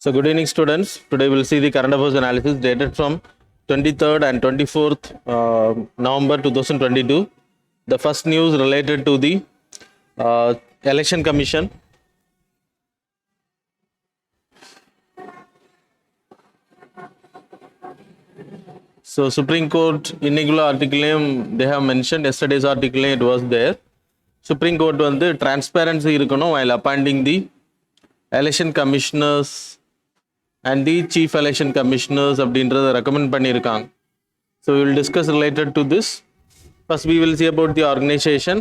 So good evening students. Today we'll see the current affairs analysis dated from 23rd and 24th November 2022. The first news related to the election commission. So Supreme Court inaugural article they have mentioned yesterday's article it was there. Supreme Court வந்து transparency இருக்கணும் while appointing the election commissioners and the chief election commissioners அப்படின்றத recommend பண்ணியிருக்காங்க. So we will discuss related to this. First we will see about the organization.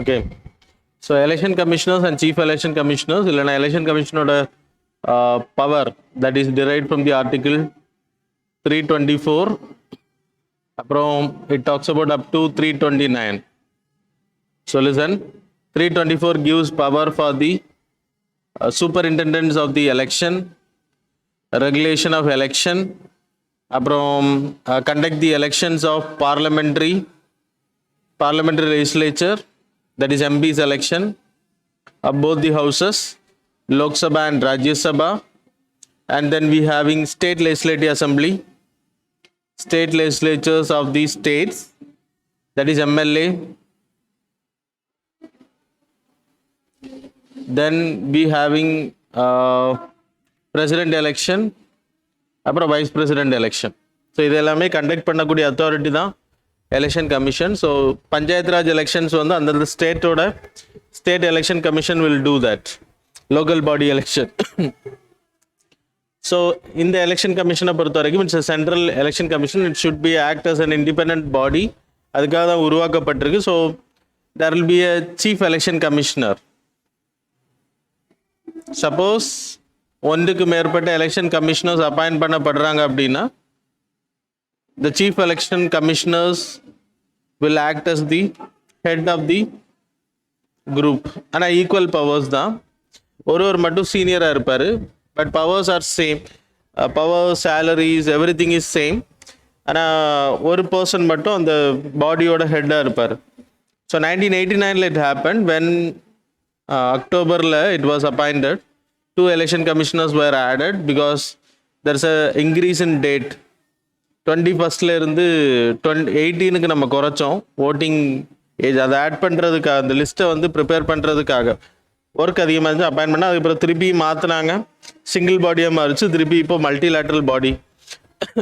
Okay. So election commissioners and chief election commissioners இல்லைனா election commissioner power that is derived from the article 324 அப்புறம் it talks about up to 329. So listen, 324 gives power for the superintendents of the election, regulation of election, அப்புறம் conduct the elections of parliamentary legislature, that is MP's election of both the houses, Lok Sabha and Rajya Sabha, and then we having state legislative assembly, state legislatures of the states, that is MLA. Then we having president election, அப்புறம் vice president election. So இது எல்லாமே conduct பண்ணக்கூடிய authority தான் election commission. So panchayat raj elections வந்து அந்தந்த ஸ்டேட்டோட state election commission will do that local body election. So இந்த election கமிஷனை பொறுத்த வரைக்கும் it's a central election commission. It should be act as an independent body. அதுக்காக தான் உருவாக்கப்பட்டிருக்கு. So there will be a chief election commissioner. Suppose ஒன்றுக்கு மேற்பட்ட election commissioners appoint பண்ணப்படுறாங்க அப்படின்னா the chief election commissioners will act as the head of the group. ஆனால் equal powers தான், ஒருவர் மட்டும் சீனியராக இருப்பார், but powers R same. Power, salaries, every thing is same. ஆனால் ஒரு பர்சன் மட்டும் அந்த பாடியோட ஹெட்டாக இருப்பார். ஸோ 1989 it happened when அக்டோபரில் it was appointed. 2 election commissioners were added because there's a increase in date. 21st இருந்து 18க்கு நம்ம குறைச்சோம் ஓட்டிங் ஏஜ். அதை ஆட் பண்ணுறதுக்காக, அந்த லிஸ்ட்டை வந்து ப்ரிப்பேர் பண்ணுறதுக்காக ஒர்க் அதிகமாக இருந்துச்சு. அப்பாயின் பண்ணால் அதுக்கப்புறம் திருப்பி மாற்றினாங்க, சிங்கிள் பாடியாக மாறிச்சு. திருப்பி இப்போ multilateral body,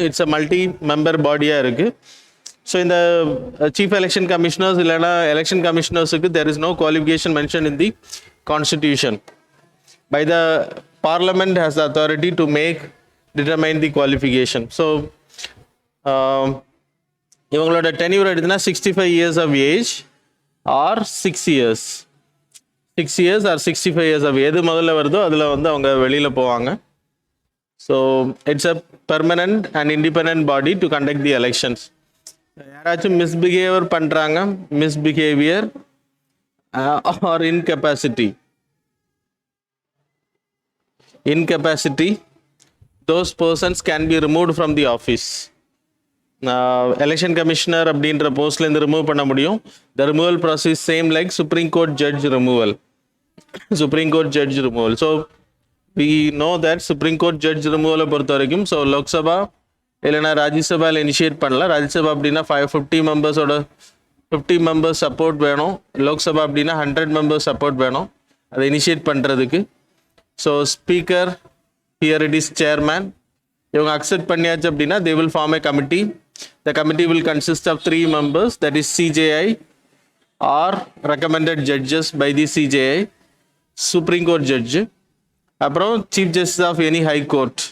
it's a multi member பாடியாக இருக்குது. ஸோ இந்த சீஃப் எலெக்ஷன் கமிஷனர்ஸ் இல்லைனா எலெக்ஷன் கமிஷனர்ஸுக்கு there is no qualification mention in the constitution. By the parliament has the authority to determine the qualification. So இவங்களோட tenure எடுத்துனா 65 years of age or 6 years. 6 years or 65 years of எது முதல்ல வருதோ அதில் வந்து அவங்க வெளியில் போவாங்க. So it's a permanent and independent body to conduct the elections. யாராச்சும் மிஸ்பிஹேவியர் பண்ணுறாங்க, misbehaviour or incapacity, those persons can be removed from the office. Election commissioner அப்படின்ற போஸ்ட்லேருந்து ரிமூவ் பண்ண முடியும். The removal process same like supreme court judge removal. So we know that supreme court judge ரிமூவலை பொறுத்த வரைக்கும் so Lok Sabha இல்லைனா ராஜ்யசபாவில் initiate பண்ணலாம். ராஜ்யசபா அப்படின்னா 50 மெம்பர்ஸோட 50 மெம்பர்ஸ் சப்போர்ட் வேணும். லோக்சபா அப்படின்னா 100 மெம்பர்ஸ் சப்போர்ட் வேணும் அதை இனிஷியேட் பண்ணுறதுக்கு. So speaker, here it is chairman. இவங்க அக்செப்ட் பண்ணியாச்சு அப்படின்னா they will form a committee. The committee will consist of 3 members, that is CJI or recommended judges by the CJI, supreme court judge, அப்புறம் chief justice of any high court.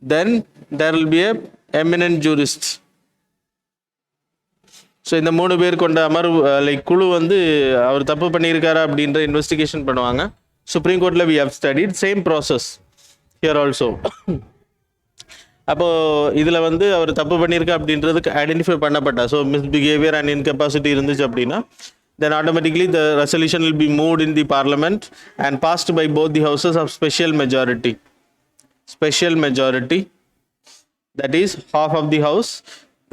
Then there will be a eminent jurist. So இந்த 3 பேர் கொண்ட அமர்வு like குழு வந்து அவர் தப்பு பண்ணியிருக்காரா அப்படின்ற இன்வெஸ்டிகேஷன் பண்ணுவாங்க. சுப்ரீம் கோர்ட்டில் we have studied same process here also. அப்போது இதில் வந்து அவர் தப்பு பண்ணியிருக்கா அப்படின்றதுக்கு ஐடென்டிஃபை பண்ணப்பட்டா, ஸோ மிஸ்பிஹேவியர் அண்ட் இன்கெப்பாசிட்டி இருந்துச்சு அப்படின்னா then automatically the resolution will be moved in the parliament and passed by both the houses of special majority, that is half of the house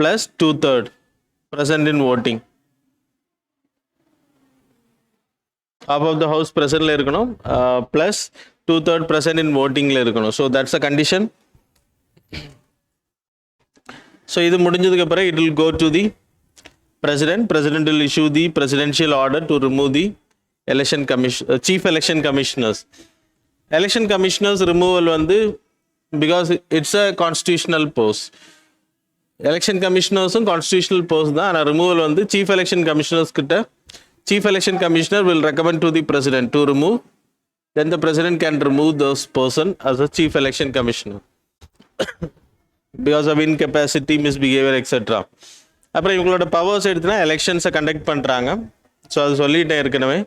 plus 2/3 present in voting. half of the house presentல இருக்கணும் plus 2/3 present in votingல இருக்கணும். So that's a condition. So இது முடிஞ்சதுக்கு அப்புறம் it will go to the president will issue the presidential order to remove the election commission chief election commissioners. Election commissioners removal வந்து because it's a constitutional post. Election commissioners constitutional post தான். ஆனால் removal வந்து chief election commissioners கிட்ட chief election commissioner will recommend to the president to remove, then the president can remove those person as a chief election commissioner because of incapacity, misbehavior, etc. அப்புறம் இவங்களோட powers எடுத்துனா எலெக்ஷன்ஸை conduct பண்ணுறாங்க. So அது சொல்லிட்டேன் ஏற்கனவே.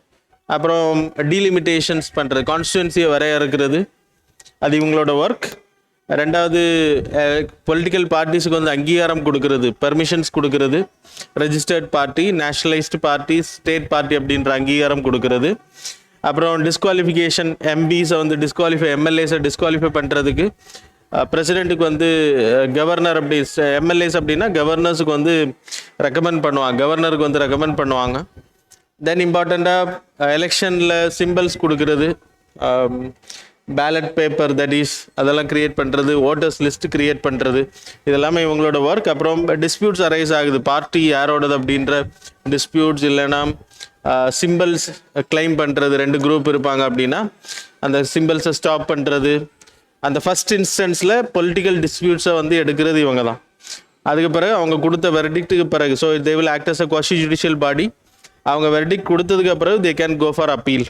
அப்புறம் டீலிமிட்டேஷன்ஸ் பண்ணுறது, கான்ஸ்டிடுவன்சியை வரையறுக்கிறது, அது இவங்களோட ஒர்க். ரெண்டாவது பொலிட்டிக்கல் பார்ட்டிஸுக்கு வந்து அங்கீகாரம் கொடுக்கறது, பெர்மிஷன்ஸ் கொடுக்கறது, registered party, nationalised party, state party அப்படின்ற அங்கீகாரம் கொடுக்கறது. அப்புறம் டிஸ்குவாலிஃபிகேஷன், எம்பிஸை வந்து டிஸ்குவாலிஃபை, எம்எல்ஏஸை டிஸ்குவாலிஃபை பண்ணுறதுக்கு பிரசிடெண்ட்டுக்கு வந்து கவர்னர் அப்படி, எம்எல்ஏஸ் அப்படின்னா கவர்னர்ஸுக்கு வந்து ரெக்கமெண்ட் பண்ணுவாங்க, கவர்னருக்கு வந்து ரெக்கமெண்ட் பண்ணுவாங்க. தென் இம்பார்ட்டண்ட்டாக எலெக்ஷனில் சிம்பிள்ஸ் கொடுக்கறது, பேலட் பேப்பர் தட் இஸ் அதெல்லாம் க்ரியேட் பண்ணுறது, ஓட்டர்ஸ் லிஸ்ட் க்ரியேட் பண்ணுறது, இதெல்லாமே இவங்களோட ஒர்க். அப்புறம் டிஸ்பியூட்ஸ் அரைஸ் ஆகுது, பார்ட்டி யாரோடது அப்படின்ற டிஸ்பியூட்ஸ், இல்லைன்னா சிம்பிள்ஸ் கிளைம் பண்ணுறது, 2 குரூப் இருப்பாங்க அப்படின்னா அந்த சிம்பிள்ஸை ஸ்டாப் பண்ணுறது, அந்த ஃபஸ்ட் இன்ஸ்டன்ஸில் பொலிட்டிக்கல் டிஸ்பியூட்ஸை வந்து எடுக்கிறது இவங்க தான். அதுக்கு பிறகு அவங்க கொடுத்த வெர்டிக்ட்டுக்கு பிறகு, so they will act as a quasi judicial body. அவங்க வெர்டிக்ட் கொடுத்ததுக்கு பிறகு they can go for appeal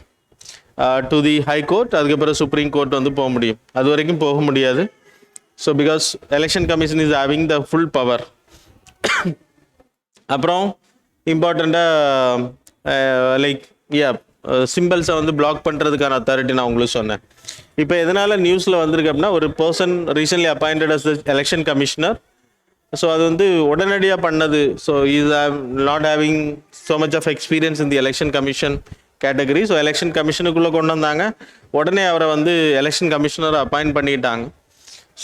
to the high court. அதுக்கப்புறம் சுப்ரீம் கோர்ட் வந்து போக முடியும், அது வரைக்கும் போக முடியாது. So because election commission is having the full power. அப்புறம் இம்பார்ட்டண்ட்டாக லைக் சிம்பிள்ஸை வந்து பிளாக் பண்ணுறதுக்கான அத்தாரிட்டி நான் உங்களுக்கு சொன்னேன். இப்போ எதனால் நியூஸில் வந்திருக்கு அப்படின்னா, ஒரு person recently appointed as the election commissioner. So அது வந்து உடனடியாக பண்ணது. So is not having so much of experience in the election commission category. So election கமிஷனுக்குள்ளே கொண்டு வந்தாங்க, உடனே அவரை வந்து எலெக்ஷன் கமிஷனரை அப்பாயிண்ட் பண்ணிட்டாங்க.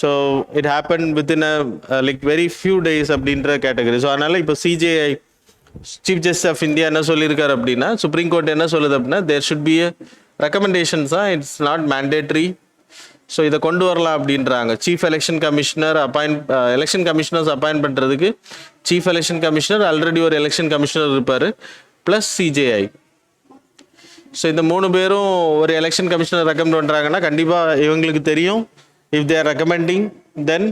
So it happen within a like very few days அப்படின்ற கேட்டகரி. ஸோ அதனால் இப்போ CJI chief justice of India என்ன சொல்லியிருக்காரு அப்படின்னா, சுப்ரீம் கோர்ட் என்ன சொல்லுது அப்படின்னா, there should be a recommendations தான், இட்ஸ் நாட் மேண்டேட்ரி. ஸோ இதை கொண்டு வரலாம் அப்படின்றாங்க. Chief election commissioner election commissioners appoint பண்ணுறதுக்கு சீஃப் எலெக்ஷன் கமிஷனர், ஆல்ரெடி ஒரு எலெக்ஷன் கமிஷனர் இருப்பார், ப்ளஸ் சிஜேஐ. ஸோ இந்த 3 பேரும் ஒரு எலெக்ஷன் கமிஷனர் ரெக்கமெண்ட் பண்ணுறாங்கன்னா கண்டிப்பாக இவங்களுக்கு தெரியும், if they are recommending then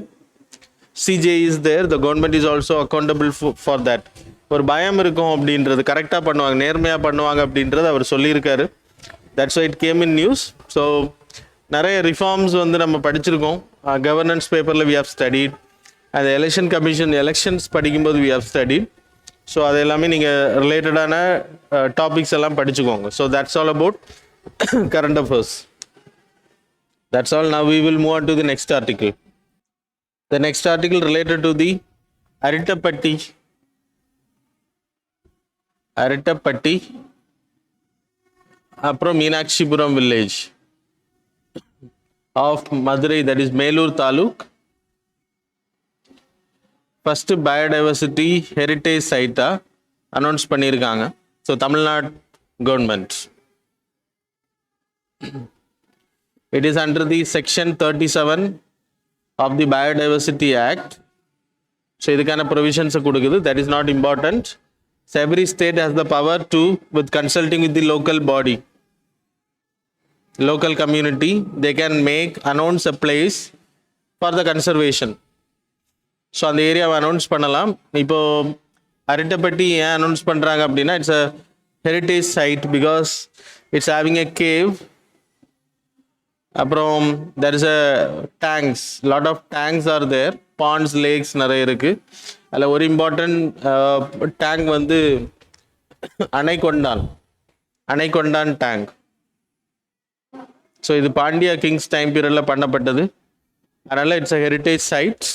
CJI is there, the government is also accountable for that. ஒரு பயம் இருக்கும் அப்படின்றது, கரெக்டாக பண்ணுவாங்க, நேர்மையாக பண்ணுவாங்க அப்படின்றது அவர் சொல்லியிருக்காரு. That's why it came in news. So நிறைய ரிஃபார்ம்ஸ் வந்து நம்ம படிச்சிருக்கோம், கவர்னன்ஸ் பேப்பரில் வி ஹவ் ஸ்டடிட், அந்த எலெக்ஷன் கமிஷன் எலெக்ஷன்ஸ் படிக்கும்போது வி ஹவ் ஸ்டடிட். ஸோ அது எல்லாமே நீங்கள் ரிலேட்டடான டாபிக்ஸ் எல்லாம் படிச்சுக்கோங்க. So that's all about current affairs. That's all. Now we will move on to the next article. The next article related to the Arittapatti அப்புறம் Meenakshipuram village of Madurai, that is Melur taluk. First biodiversity heritage சைட்டா announce பண்ணியிருக்காங்க. So Tamil Nadu government, it is under the section 37 of the biodiversity act. So இதுக்கான ப்ரொவிஷன்ஸை கொடுக்குது. That is not important. So every state has the power to, with consulting with the local body, local community, they can announce a place for the conservation. So அந்த ஏரியாவை announce பண்ணலாம். இப்போது அரிட்டப்பட்டி ஏன் announce பண்ணுறாங்க அப்படின்னா, it's a heritage site because it's having a cave. அப்புறம் there is a tanks, lot of tanks are there, ponds, lakes நிறைய இருக்குது. அதில் ஒரு இம்பார்ட்டன்ட் டேங்க் வந்து அணைக்கொண்டான் டேங்க். ஸோ இது பாண்டியா கிங்ஸ் டைம் பீரியடில் பண்ணப்பட்டது, அதனால் இட்ஸ் அ ஹெரிட்டேஜ் சைட்ஸ்.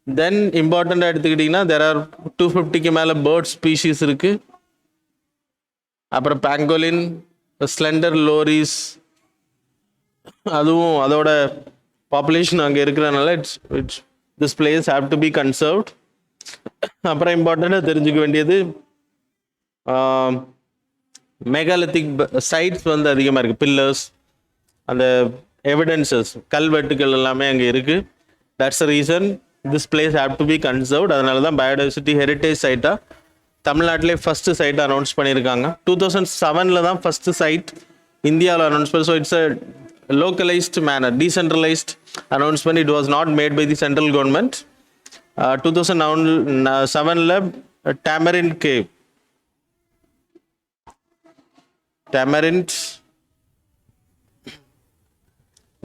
தென் இம்பார்ட்டண்ட்டாக எடுத்துக்கிட்டிங்கன்னா தெர் ஆர் 250க்கு மேலே பேர்ட் ஸ்பீஷீஸ் இருக்குது. அப்புறம் பேங்கோலின், ஸ்லெண்டர் லோரிஸ், அதுவும் அதோட பாப்புலேஷன் அங்கே இருக்கிறதுனால it's this place have to be conserved. அப்புறம் இம்பார்ட்டண்ட்டாக தெரிஞ்சுக்க வேண்டியது மெகாலித்திக் சைட்ஸ் வந்து அதிகமாக இருக்குது. பில்லர்ஸ், அந்த எவிடன்சஸ், கல்வெட்டுகள் எல்லாமே அங்கே இருக்குது. That's the reason this place have to be conserved. அதனால தான் பயோடைவர்சிட்டி ஹெரிட்டேஜ் சைட்டாக தமிழ்நாட்டிலே ஃபஸ்ட்டு சைட் அனௌன்ஸ் பண்ணியிருக்காங்க. 2007 தான் ஃபஸ்ட்டு சைட் இந்தியாவில் அனௌன்ஸ் பண்ணி. So it's a localized manner, decentralized announcement. It was not made by the central government. 2007 Tamarind Cave, Tamarind,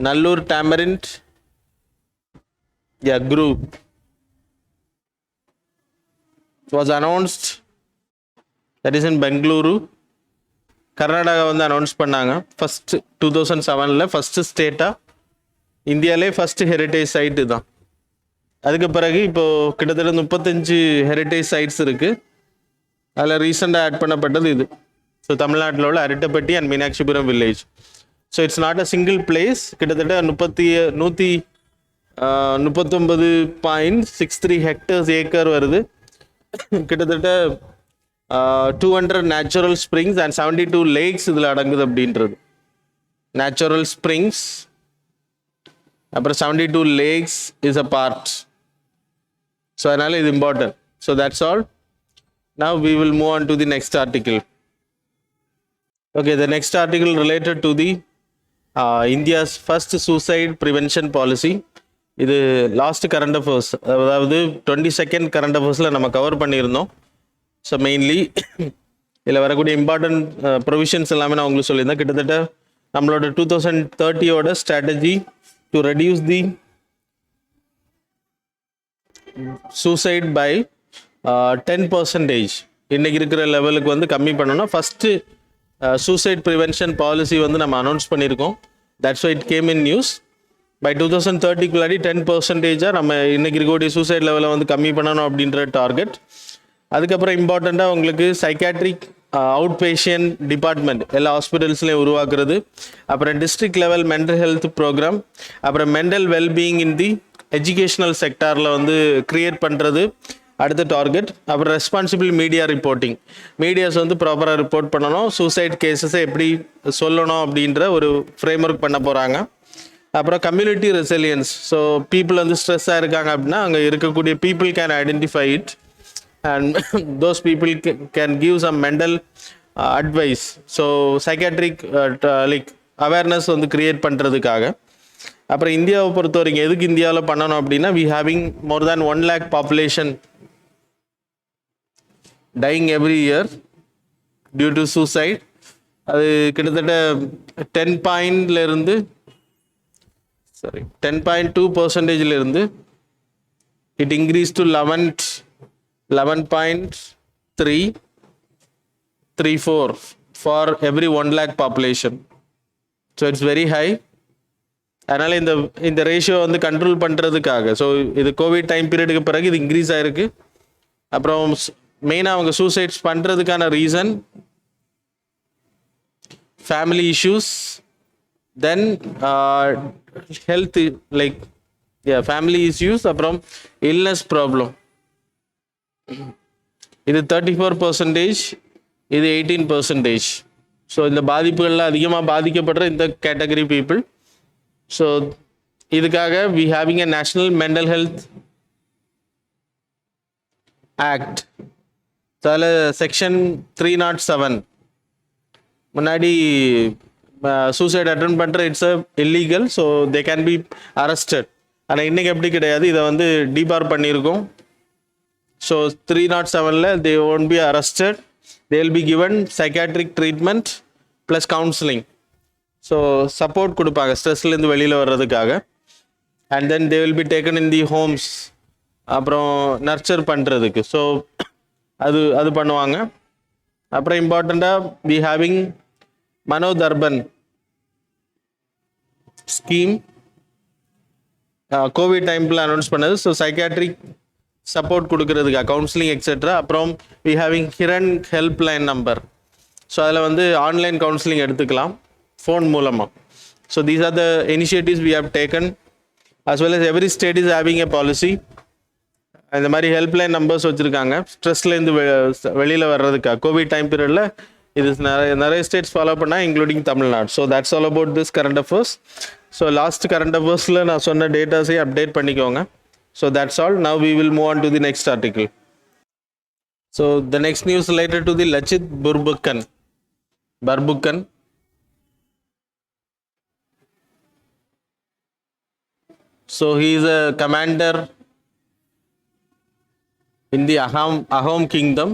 Nallur Tamarind, group was announced. That is in Bengaluru. Karnataka வந்து announce பண்ணாங்க. First 2007 first ஸ்டேட்டாக இந்தியாவிலே first heritage site தான். அதுக்கு பிறகு இப்போது கிட்டத்தட்ட 35 heritage sides இருக்குது. அதில் ரீசெண்டாக ஆட் பண்ணப்பட்டது இது. ஸோ தமிழ்நாட்டில் உள்ள Arittapatti and Meenakshipuram village. So it's not a single place. கிட்டத்தட்ட 139.63 ஹெக்டர்ஸ் ஏக்கர் வருது. கிட்டத்தட்ட 200 நேச்சுரல் ஸ்ப்ரிங்ஸ் அண்ட் 72 லேக்ஸ் இதில் அடங்குது அப்படின்றது. நேச்சுரல் ஸ்ப்ரிங்ஸ் அப்புறம் 72 lakes is a part. So அதனால் இது important. So that's all. Now we will move on to the next article. Okay, the next article related to the India's first suicide prevention policy. இது last current affairs, அதாவது 22nd current அஃபேர்ஸில் நம்ம cover பண்ணியிருந்தோம். So mainly இதில் வரக்கூடிய important provisions எல்லாமே நான் உங்களுக்கு சொல்லியிருந்தேன். கிட்டத்தட்ட நம்மளோட 2030 strategy to reduce the suicide by 10%. இன்றைக்கி இருக்கிற லெவலுக்கு வந்து கம்மி பண்ணோன்னா ஃபஸ்ட்டு சூசைட் ப்ரிவென்ஷன் பாலிசி வந்து நம்ம அனௌன்ஸ் பண்ணியிருக்கோம். That's why it came in news. By 2030 10%, நம்ம இன்றைக்கி இருக்கக்கூடிய சூசைட் லெவலை வந்து கம்மி பண்ணணும் அப்படின்ற டார்கெட். அதுக்கப்புறம் இம்பார்ட்டண்ட்டாக உங்களுக்கு சைக்காட்ரிக் அவுட் பேஷியன்ட் டிபார்ட்மெண்ட் எல்லா ஹாஸ்பிட்டல்ஸ்லையும் உருவாக்குறது. அப்புறம் district level mental health programme, அப்புறம் mental wellbeing in the educational செக்டாரில் வந்து க்ரியேட் பண்ணுறது அடுத்த டார்கெட். அப்புறம் ரெஸ்பான்சிபிள் மீடியா ரிப்போர்ட்டிங், மீடியாஸ் வந்து ப்ராப்பராக ரிப்போர்ட் பண்ணணும், சூசைட் கேசஸை எப்படி சொல்லணும் அப்படின்ற ஒரு ஃப்ரேம் ஒர்க் பண்ண போகிறாங்க. அப்புறம் கம்யூனிட்டி ரெசிலியன்ஸ். ஸோ பீப்புள் வந்து ஸ்ட்ரெஸ்ஸாக இருக்காங்க அப்படின்னா அங்கே இருக்கக்கூடிய people can identify it and those people can give some mental advice. So psychiatric like awareness வந்து கிரியேட் பண்ணுறதுக்காக. அப்புறம் இந்தியாவை பொறுத்த வரைக்கும் எதுக்கு இந்தியாவில் பண்ணணும் அப்படின்னா, we having more than 1 lakh population dying every year due to suicide. அது கிட்டத்தட்ட 10.2% it increased to 11.334 for every 1 lakh population. So it's very high. அதனால் இந்த ரேஷியோ வந்து கண்ட்ரோல் பண்ணுறதுக்காக, ஸோ இது கோவிட் டைம் பீரியடுக்கு பிறகு இது இன்க்ரீஸ் ஆகிருக்கு. அப்புறம் மெயினாக அவங்க சூசைட்ஸ் பண்ணுறதுக்கான ரீசன் ஃபேமிலி இஷ்யூஸ், தென் ஹெல்த் லைக் ஃபேமிலி இஷ்யூஸ், அப்புறம் இல்னஸ் ப்ராப்ளம். இது 34%, இது 18%. ஸோ இந்த பாதிப்புகளில் அதிகமாக பாதிக்கப்படுற இந்த கேட்டகரி பீப்புள். ஸோ இதுக்காக we having a national mental health act. அதில் செக்ஷன் 307 முன்னாடி சூசைட் அட்டன் பண்ணுற it's a illegal, so they can be arrested. ஆனால் இன்றைக்கி எப்படி கிடையாது, இதை வந்து டிபார் பண்ணியிருக்கோம். So 307 they won't be arrested, they will be given psychiatric treatment plus counseling. So support கொடுப்பாங்க ஸ்ட்ரெஸ்லேருந்து வெளியில் வர்றதுக்காக. And then they will be taken in the homes, அப்புறம் நர்ச்சர் பண்ணுறதுக்கு. ஸோ அது பண்ணுவாங்க. அப்புறம் இம்பார்ட்டண்ட்டாக we having Manodarpan scheme covid டைமில் அனௌன்ஸ் பண்ணது. ஸோ சைக்காட்ரிக் சப்போர்ட் கொடுக்கறதுக்கு கவுன்சிலிங் எக்ஸெட்ரா. அப்புறம் we having Kiran help line number. So அதில் வந்து ஆன்லைன் கவுன்சிலிங் எடுத்துக்கலாம் ஃபோன் மூலமாக. So these are the initiatives we have taken. As well as every state is having a policy. இந்த மாதிரி helpline numbers வச்சுருக்காங்க ஸ்ட்ரெஸ்லேருந்து வெளியில் வர்றதுக்காக. கோவிட் டைம் பீரியடில் இது நிறைய ஸ்டேட்ஸ் ஃபாலோ பண்ணா including Tamil Nadu. So that's all about this current affairs. So last current அஃபேர்ஸில் நான் சொன்ன டேட்டாஸையும் அப்டேட் பண்ணிக்கோங்க. So that's all. Now we will move on to the next article. So the next news related to the Lachit Borphukan. So he is a commander in the Ahom kingdom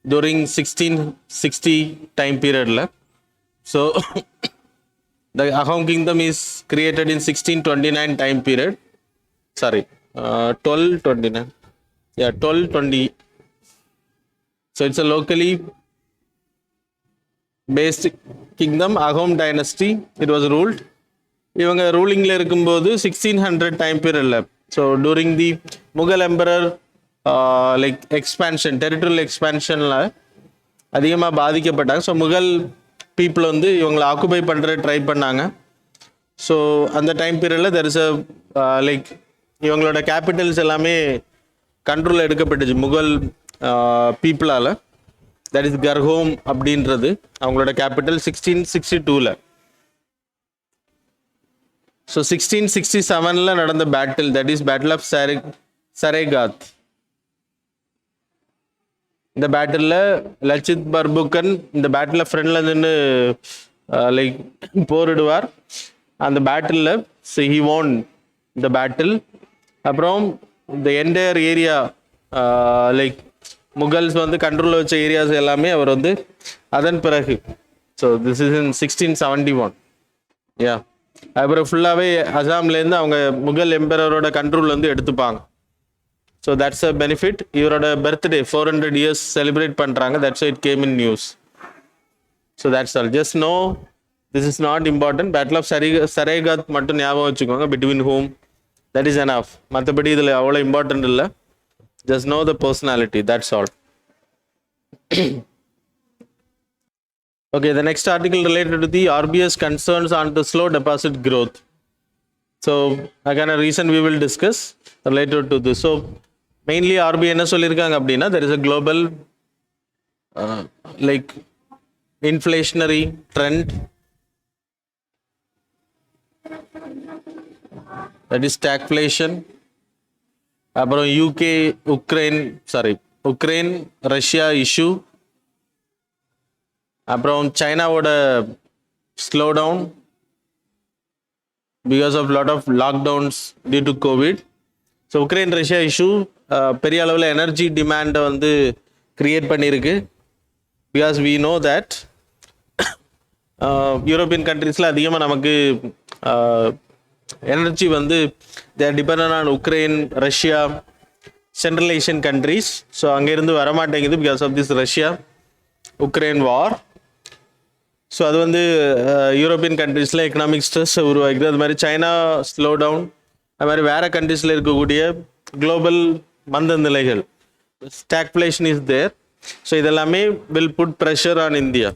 during 1660 time period. So the Ahom kingdom is created in 1629 time period. Sorry, 1229. Yeah, 1220. So it's a locally based kingdom, Ahom dynasty. It was ruled. இவங்க ரூலிங்கில் இருக்கும்போது 1600 time பீரியடில், so during the Mughal emperor like expansion, territorial எக்ஸ்பேன்ஷனில் அதிகமாக பாதிக்கப்பட்டாங்க. So Mughal people வந்து இவங்களை occupy பண்ணுற try பண்ணாங்க. ஸோ அந்த டைம் பீரியடில் தெர் இஸ் அ லைக் இவங்களோட கேபிட்டல்ஸ் எல்லாமே கண்ட்ரோல் எடுக்கப்பட்டுச்சு முகல் பீப்புளால். தட் இஸ் கர்ஹோம் அப்படின்றது அவங்களோட கேபிட்டல் 1662. ஸோ 1667 நடந்த battle, that is battle of Saraighat. இந்த பேட்டிலில் லச்சித் பர்புக்கன் இந்த பேட்டில் ஃப்ரெண்டில் நின்று லைக் போரிடுவார். அந்த பேட்டிலில் ஹி வோன் த பேட்டில். அப்புறம் இந்த என்டையர் ஏரியா லைக் முகல்ஸ் வந்து கண்ட்ரோலில் வச்ச ஏரியாஸ் எல்லாமே அவர் வந்து அதன் பிறகு, so this is in 1671. Yeah, அப்புறம் ஃபுல்லாகவே அசாம்லேருந்து அவங்க முகல் எம்பரரோட கண்ட்ரோல் வந்து எடுத்துப்பாங்க. So that's a benefit. இவரோட பர்த்டே 400 years செலிப்ரேட் பண்ணுறாங்க. That's it came in news. So that's all. Just know this is not important. Battle of Saraighat மட்டும் ஞாபகம் வச்சுக்கோங்க. Between Ahom, that is enough. மற்றபடி இதில் அவ்வளோ இம்பார்ட்டன்ட் இல்லை. Just know the personality, that's all. Okay, the next article related to the RBS concerns on the slow deposit growth. So again, a reason we will discuss related to this. So mainly RBI என்ன சொல்லியிருக்காங்க அப்படின்னா, there is a global like inflationary trend, that is stagflation. அப்புறம் Ukraine Russia issue, அப்புறம் சைனாவோட slow down because of lot of lockdowns due to covid. So Ukraine Russia issue பெரிய அளவில் energy டிமாண்டை வந்து க்ரியேட் பண்ணியிருக்கு. Because we know that European கண்ட்ரீஸில் அதிகமாக நமக்கு எனர்ஜி வந்து there depend on Ukraine Russia central Asian countries. So அங்கேருந்து வரமாட்டேங்குது because of this Russia Ukraine war. So அது வந்து யூரோப்பியன் கண்ட்ரீஸில் எக்கனாமிக் ஸ்ட்ரெஸ்ஸை உருவாக்குது. அது மாதிரி சைனா ஸ்லோ டவுன், அது மாதிரி வேறு கண்ட்ரீஸில் இருக்கக்கூடிய குளோபல் மந்த நிலைகள், ஸ்டாக்ஃப்ளேஷன் இஸ் தேர். ஸோ இதெல்லாமே will put pressure on India.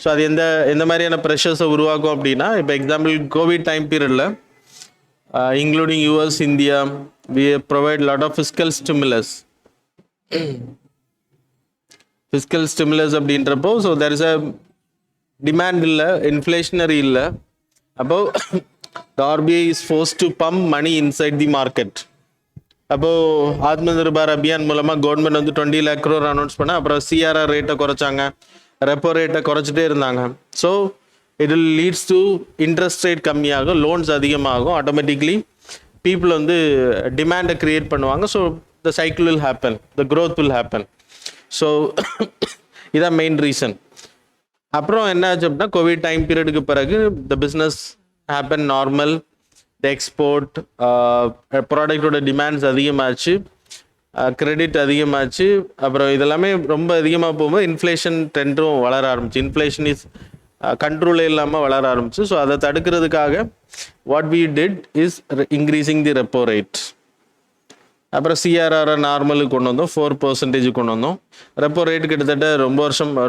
So அது எந்த மாதிரியான ப்ரெஷர்ஸை உருவாக்கும் அப்படின்னா, இப்போ எக்ஸாம்பிள் கோவிட் டைம் பீரியடில் including US, India, we provide lot of fiscal stimulus. Fiscal stimulus அப்படின்றப்போ so there is a demand இல்லை, இன்ஃப்ளேஷனரி இல்லை. அப்போது the RBI is force to pump money inside the market. அப்போது ஆத்ம நிர்பார் அபியான் மூலமாக கவர்மெண்ட் வந்து 20 lakh crore announce பண்ண, அப்புறம் CRR ரேட்டை குறைச்சாங்க, ரெப்போ ரேட்டை குறைச்சிட்டே இருந்தாங்க. So it will leads to interest rate கம்மியாகும், லோன்ஸ் அதிகமாகும், ஆட்டோமேட்டிக்லி பீப்புள் வந்து டிமாண்டை க்ரியேட் பண்ணுவாங்க. So the cycle will happen, the growth will happen. So இதான் மெயின் ரீசன். அப்புறம் என்ன ஆச்சு அப்படின்னா, கோவிட் டைம் பீரியடுக்கு பிறகு the business happen normal, the export ப்ராடக்டோட டிமாண்ட்ஸ் அதிகமாச்சு, கிரெடிட் அதிகமாச்சு. அப்புறம் இதெல்லாமே ரொம்ப அதிகமாக போகும்போது இன்ஃப்ளேஷன் ட்ரெண்டும் வளர ஆரம்பிச்சு, இன்ஃப்ளேஷன் இஸ் கண்ட்ரோலே இல்லாமல் வளர ஆரம்பிச்சு. ஸோ அதை தடுக்கிறதுக்காக what we did is increasing the repo rate. அப்புறம் சிஆர்ஆரை நார்மலுக்கு கொண்டு வந்தோம், 4% கொண்டு வந்தோம். ரெப்போ ரேட் கிட்டத்தட்ட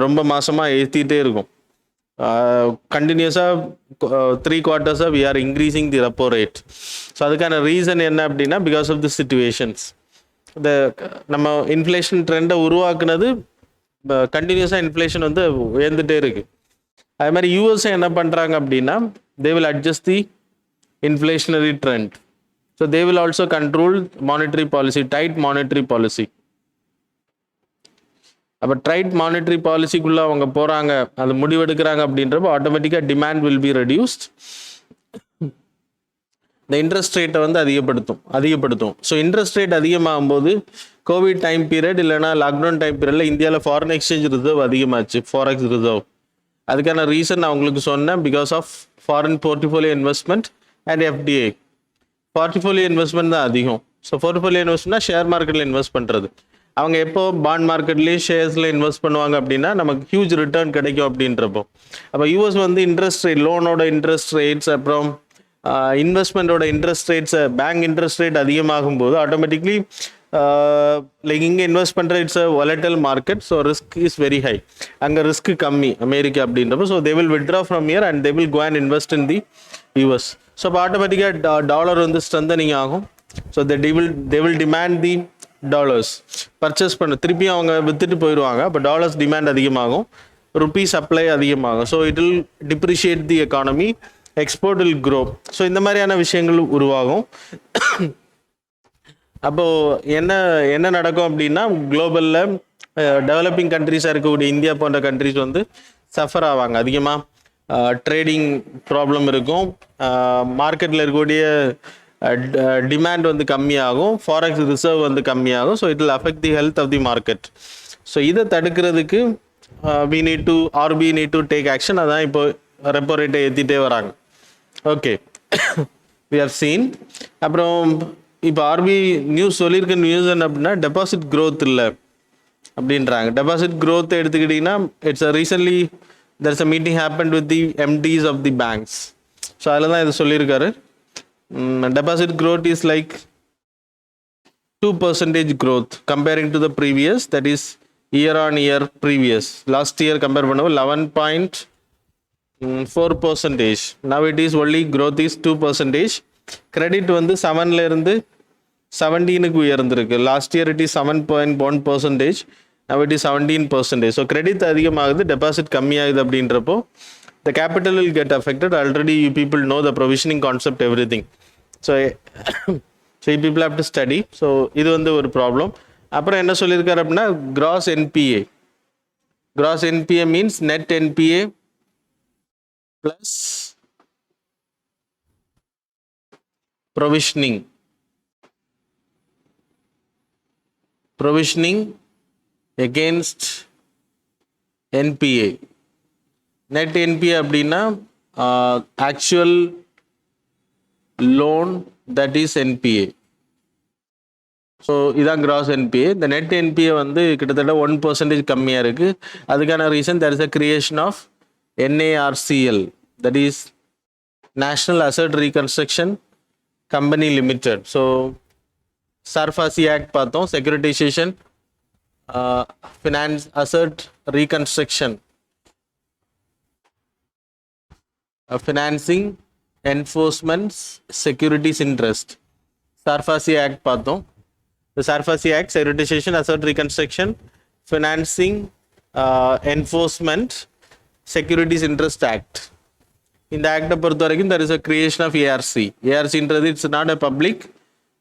ரொம்ப மாதமாக ஏற்றிட்டே இருக்கும். கண்டினியூஸாக 3 quarters we are increasing the repo rate. So அதுக்கான ரீசன் என்ன அப்படின்னா, பிகாஸ் ஆஃப் தி சிச்சுவேஷன்ஸ். நம்ம இன்ஃப்ளேஷன் ட்ரெண்டை உருவாக்குனது கண்டினியூஸாக இன்ஃப்ளேஷன் வந்து உயர்ந்துகிட்டே இருக்குது. அது மாதிரி யூஎஸ்ஏ என்ன பண்ணுறாங்க அப்படின்னா, they will adjust the inflationary trend. So they will also control monetary policy, tight monetary policy. அப்போ டைட் மானிட்டரி பாலிசிக்குள்ளே அவங்க போகிறாங்க, அது முடிவெடுக்கிறாங்க அப்படின்றப்போ ஆட்டோமேட்டிக்காக டிமாண்ட் வில் பி ரெடியூஸ்ட். இந்த இன்ட்ரெஸ்ட் ரேட்டை வந்து அதிகப்படுத்தும். ஸோ இன்ட்ரெஸ்ட் ரேட் அதிகமாகும் போது கோவிட் டைம் பீரியட் இல்லைனா லாக்டவுன் டைம் பீரியடில் இந்தியாவில் ஃபாரின் எக்ஸ்சேஞ்ச் ரிசர்வ் அதிகமாச்சு, ஃபாரெக்ஸ் ரிசர்வ். அதுக்கான ரீசன் நான் உங்களுக்கு சொன்னேன், because of foreign portfolio investment and FDI. Portfolio investment தான் அதிகம். ஸோ போர்ட்ஃபோலியோ இன்வெஸ்ட்மெண்ட்னா ஷேர் மார்க்கெட்டில் இன்வெஸ்ட் பண்ணுறது. அவங்க எப்போ பாண்ட் மார்க்கெட்லேயும் ஷேர்ஸில் இன்வெஸ்ட் பண்ணுவாங்க அப்படின்னா நமக்கு ஹியூஜ் ரிட்டர்ன் கிடைக்கும் அப்படின்றப்போ. அப்போ யூஎஸ் வந்து இன்ட்ரெஸ்ட் ரேட், லோனோட இன்ட்ரெஸ்ட் ரேட்ஸ், அப்புறம் இன்வெஸ்ட்மெண்ட்டோட இன்ட்ரெஸ்ட் ரேட்ஸை, பேங்க் இன்ட்ரெஸ்ட் ரேட் அதிகமாகும் போது ஆட்டோமேட்டிக்லி லைக் இங்கே இன்வெஸ்ட் பண்ணுற it's a volatile market. So risk is very high. அங்கே ரிஸ்க் கம்மி அமெரிக்கா அப்படின்றப்போ. So they will withdraw from here and they will go and invest in the US. So இப்போ ஆட்டோமேட்டிக்காக dollar வந்து strengthening ஆகும். So they will demand the dollars purchase பண்ண, திருப்பியும் அவங்க வித்துட்டு போயிடுவாங்க. அப்போ டாலர்ஸ் டிமாண்ட் அதிகமாகும், ருப்பீ சப்ளை அதிகமாகும். So it will depreciate the economy, export will grow. So இந்த மாதிரியான விஷயங்கள் உருவாகும். அப்போது என்ன நடக்கும் அப்படின்னா, குளோபலில் டெவலப்பிங் கண்ட்ரிஸாக இருக்கக்கூடிய இந்தியா போன்ற கண்ட்ரிஸ் வந்து சஃபர் ஆவாங்க. அதிகமாக ட்ரேடிங் ப்ராப்ளம் இருக்கும், மார்க்கெட்டில் இருக்கக்கூடிய டிமாண்ட் வந்து கம்மியாகும், ஃபாரெக்ஸ் ரிசர்வ் வந்து கம்மியாகும். So it will affect the health of the market. So இதை தடுக்கிறதுக்கு RBI need to take action. அதான் இப்போ ரெப்போ ரேட்டை ஏற்றிட்டே வராங்க. Okay, we have seen. அப்புறம் இப்போ ஆர்பிஐ நியூஸ் சொல்லியிருக்க நியூஸ் என்ன அப்படின்னா, டெபாசிட் க்ரோத் இல்லை அப்படின்றாங்க. டெபாசிட் க்ரோத் எடுத்துக்கிட்டிங்கன்னா, it's recently there's a meeting happened with the MDs of the banks. So அதில் தான் இது சொல்லியிருக்காரு. Deposit growth is like 2% growth comparing to the previous, that is year on year previous. Last year compare பண்ணுவோம் 11.4%. Now it is only growth is 2%. Credit வந்து 7ல இருந்து 17க்கு உயர்ந்திருக்கு. Last year it is 7.1%. now it is 17%. So credit அதிகமாகுது, deposit கம்மியாகுது அப்படின்றப்போ the capital will get affected. Already you people know the provisioning concept, everything. So you people have to study. So இது வந்து ஒரு ப்ராப்ளம். அப்புறம் என்ன சொல்லியிருக்காரு அப்படின்னா, gross NPA. gross NPA means net NPA plus provisioning against NPA. net NPA அப்படின்னா actual loan that is NPA. So இதான் cross NPA. இந்த நெட் NPA வந்து கிட்டத்தட்ட 1% கம்மியாக இருக்குது. அதுக்கான reason there is a creation of NARCL, that is National Asset Reconstruction Company Limited. So SARFAESI act பார்த்தோம், securitisation, finance, asset reconstruction, financing, enforcement, securities interest. SARFAESI act பார்த்தோம். The Sarfasi Act, Securitization, Asset Reconstruction, Financing, Enforcement, Securities Interest Act. இந்த ஆக்டை பொறுத்த வரைக்கும் there is a creation of ARC. ARCன்றது it's not a public,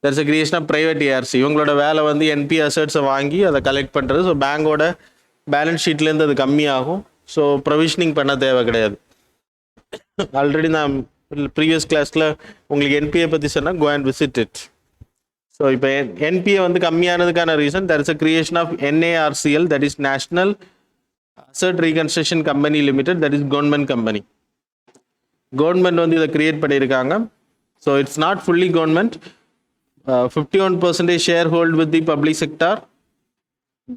there is a creation of private ARC. இவங்களோட வேலை வந்து NP அசட்ஸை வாங்கி அதை கலெக்ட் பண்ணுறது. ஸோ பேங்கோட பேலன்ஸ் ஷீட்லேருந்து அது கம்மியாகும். ஸோ ப்ரொவிஷனிங் பண்ண தேவை கிடையாது. ஆல்ரெடி நான் ப்ரீவியஸ் கிளாஸில் உங்களுக்கு NPA பற்றி சொன்னால் go and visit it. So இப்போ NPA வந்து கம்மியானதுக்கான reason there is a creation of NARCL, that is National Asset Reconstruction Company Limited, that is government company. Government வந்து இதை கிரியேட் பண்ணியிருக்காங்க. So it's not fully government. 51% share hold with the public sector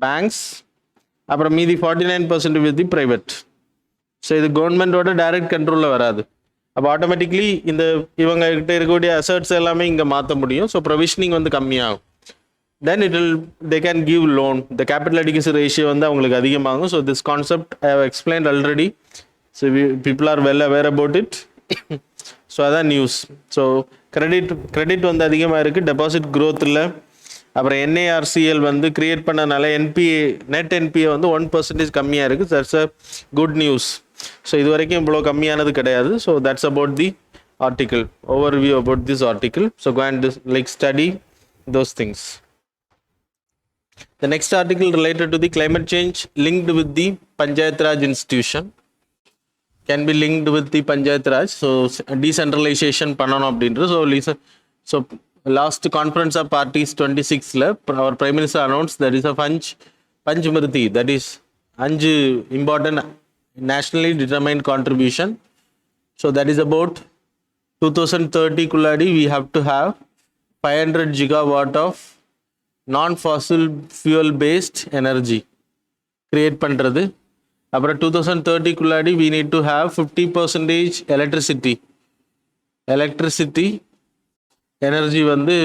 banks, அப்புறம் மீதி 49% with the private. So இது கவர்மெண்ட்டோட direct கண்ட்ரோலில் வராது. அப்போ ஆட்டோமேட்டிக்லி இந்த இவங்க கிட்ட இருக்கக்கூடிய அசட்ஸ் எல்லாமே இங்கே மாற்ற முடியும். ஸோ ப்ரொவிஷனிங் வந்து கம்மியாகும். Then they can give loan. The capital adequacy ratio வந்து அவங்களுக்கு அதிகமாகும். So this concept I have explained already. So people are well aware about it. So அதான் நியூஸ். ஸோ கிரெடிட் வந்து அதிகமாக இருக்குது, டெபாசிட் க்ரோத் இல்லை, அப்புறம் NARCL வந்து கிரியேட் பண்ணனால NPA நெட் NPA வந்து 1% கம்மியாக இருக்குது. That's a good news. So இது வரைக்கும் இவ்வளோ கம்மியானது கிடையாது. So that's about the article, overview about this article. So go and study those things. The next article related to the climate change linked with the Panchayat Raj institution, can be linked with the Panchayat Raj. So decentralization பண்ணனும் அப்படின்றது. So last conference of parties 26ல our prime minister announced that is a Panchmurti, that is 5 important nationally determined contribution. So that is about 2030 குள்ளாடி we have to have 500 gigawatt of non-fossil fuel based energy create பண்ணுறது. அப்புறம் 2030 குள்ளாடி we need to have 50% electricity energy வந்து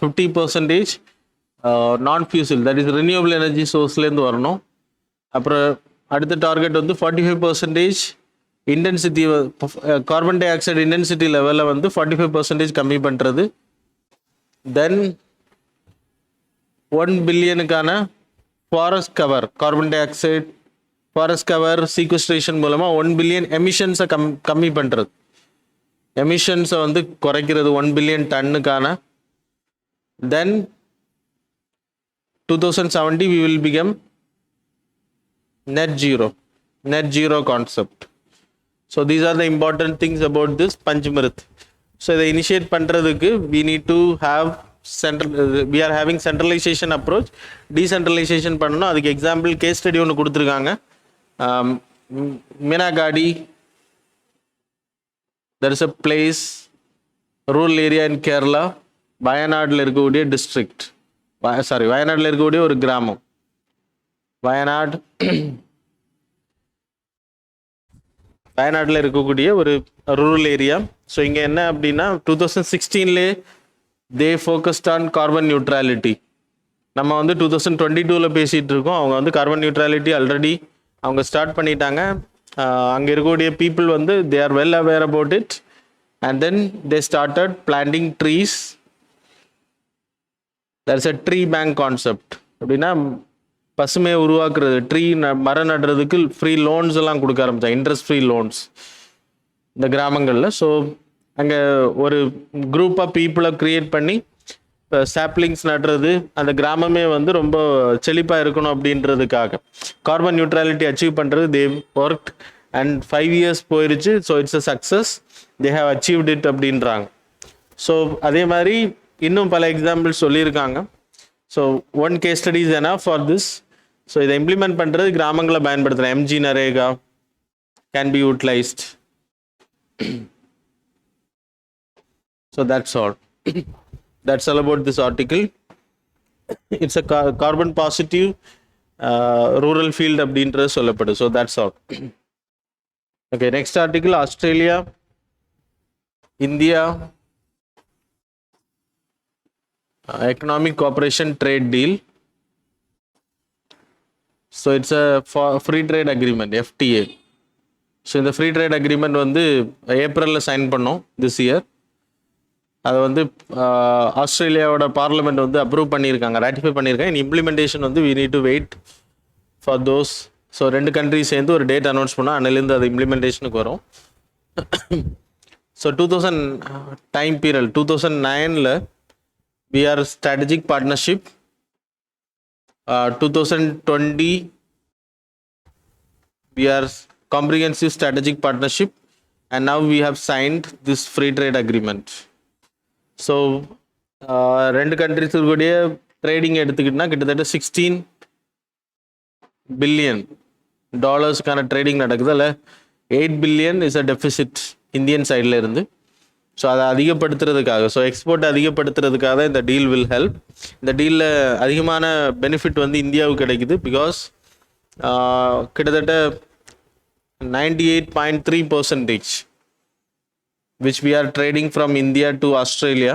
50% non-fossil, that is renewable energy sourceலேருந்து வரணும். அப்புறம் அடுத்த target வந்து 45% intensity carbon dioxide intensity லெவலில் வந்து 45% கம்மி பண்ணுறது. தென் 1 பில்லியனுக்கான forest cover, carbon dioxide forest cover sequestration மூலமாக 1 பில்லியன் எமிஷன்ஸை கம்மி பண்ணுறது, எமிஷன்ஸை வந்து குறைக்கிறது 1 பில்லியன் டன்னுக்கான. Then 2070 we will become net zero concept. So these are the important things about this Panchmurti. So the initiate பண்றதுக்கு we need to have we are having centralization approach, decentralization பண்ணணும். அதுக்கு example case study ஒன்று கொடுத்துருக்காங்க. மீனாகாடி, there is a place, rural area in Kerala, வயநாட்டில் இருக்கக்கூடிய district, வயநாட்டில் இருக்கக்கூடிய ஒரு கிராமம், வயநாட்டில் இருக்கக்கூடிய ஒரு ரூரல் ஏரியா. ஸோ இங்கே என்ன அப்படின்னா 2016 தே ஃபோக்கஸ்ட் ஆன் கார்பன் நியூட்ரலிட்டி. நம்ம வந்து 2022 பேசிகிட்டு இருக்கோம். அவங்க வந்து கார்பன் நியூட்ரலிட்டி ஆல்ரெடி அவங்க ஸ்டார்ட் பண்ணிட்டாங்க. அங்கே இருக்கக்கூடிய பீப்புள் வந்து they are well aware about it and then they started planting trees. That is a tree bank concept. அப்படின்னா பசுமையை உருவாக்குறது, மரம் நடுறதுக்கு ஃப்ரீ லோன்ஸ் எல்லாம் கொடுக்க ஆரம்பித்தாங்க, இன்ட்ரெஸ்ட் ஃப்ரீ லோன்ஸ் இந்த கிராமங்களில். ஸோ அங்கே ஒரு குரூப் ஆஃப் பீப்புளை க்ரியேட் பண்ணி சாப்ளிங்ஸ் நடுறது, அந்த கிராமமே வந்து ரொம்ப செழிப்பாக இருக்கணும் அப்படின்றதுக்காக கார்பன் நியூட்ரலிட்டி அச்சீவ் பண்ணுறது தே ஒர்க் அண்ட் 5 years போயிடுச்சு. So it's a success, they have achieved it அப்படின்றாங்க. ஸோ அதே மாதிரி இன்னும் பல எக்ஸாம்பிள்ஸ் சொல்லியிருக்காங்க. So one case study is enough for this. So இதை இம்ப்ளிமெண்ட் பண்ணுறது கிராமங்களை பயன்படுத்தலாம். MG NREGA can be utilised. So that's all. That's all about this article. It's a carbon positive rural field அப்படின்றது சொல்லப்படுது. So that's all. Okay, next article, Australia, India economic cooperation trade deal. So it's a free trade agreement, FTA. So இந்த free trade agreement வந்து ஏப்ரலில் sign பண்ணோம் this year. அதை வந்து ஆஸ்திரேலியாவோட parliament வந்து அப்ரூவ் பண்ணியிருக்காங்க, ராட்டிஃபை பண்ணியிருக்காங்க. இம்ப்ளிமெண்டேஷன் வந்து we need to wait for those. So 2 countries சேர்ந்து ஒரு டேட் அனௌன்ஸ் பண்ணால் அன்னிலேருந்து அது இம்ப்ளிமெண்டேஷனுக்கு வரும். So 2000 time period 2009 we are strategic partnership. 2020 we are comprehensive strategic partnership, and now we have signed this free trade agreement. So 2 countries கூடிய trading எடுத்துக்கிட்டோன்னா கிட்டத்தட்ட $16 billion trading நடக்குது. அதில் $8 billion is a deficit Indian சைடில் இருந்து. So அதை அதிகப்படுத்துறதுக்காக, so export அதிகப்படுத்துறதுக்காக இந்த deal will help. இந்த டீலில் அதிகமான பெனிஃபிட் வந்து இந்தியாவுக்கு கிடைக்குது. பிகாஸ் கிட்டத்தட்ட 98.3% which we are trading from India to Australia,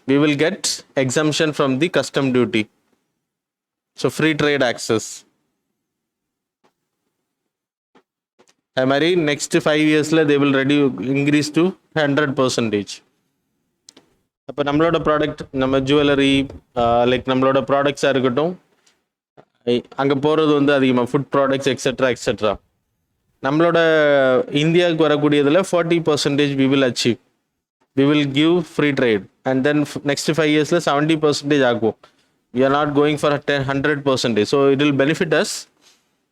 we will get exemption from the custom duty. So free trade access. அது மாதிரி next 5 yearsல they will increase to 100%. அப்போ நம்மளோட ப்ராடக்ட், நம்ம ஜுவல்லரி லைக் நம்மளோட ப்ராடக்ட்ஸாக இருக்கட்டும், அங்கே போகிறது வந்து அதிகமாக ஃபுட் ப்ராடக்ட்ஸ் எக்ஸெட்ரா. நம்மளோட இந்தியாவுக்கு வரக்கூடியதில் 40% we will achieve. We will give free trade and then next 5 years 70% ஆகும். We are not going for 100%. So it will benefit us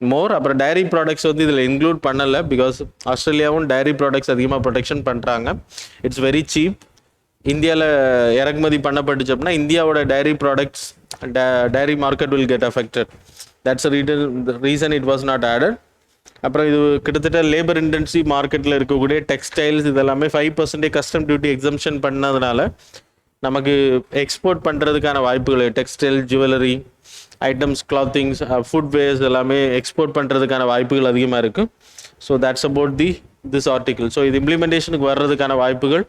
more. அப்புறம் டைரி ப்ராடக்ட்ஸ் வந்து இதில் இன்க்ளூட் பண்ணலை, பிகாஸ் ஆஸ்திரேலியாவும் டைரி ப்ராடக்ட்ஸ் அதிகமாக production பண்ணுறாங்க. It's very cheap. இந்தியாவில் இறக்குமதி பண்ணப்பட்டுச்சு அப்படின்னா இந்தியாவோட dairy products, dairy market will get affected. That's reason it was not added. அப்புறம் இது கிட்டத்தட்ட லேபர் இன்டென்சிவ் மார்க்கெட்டில் இருக்கக்கூடிய டெக்ஸ்டைல்ஸ் இதெல்லாமே 5% கஸ்டம் டியூட்டி எக்ஸம்ஷன் பண்ணதுனால நமக்கு எக்ஸ்போர்ட் பண்ணுறதுக்கான வாய்ப்புகள், textile, jewellery items, clothings, footwears எல்லாமே எக்ஸ்போர்ட் பண்ணுறதுக்கான வாய்ப்புகள் அதிகமாக இருக்குது. So that's about this article. So இது இம்ப்ளிமெண்டேஷனுக்கு வர்றதுக்கான வாய்ப்புகள்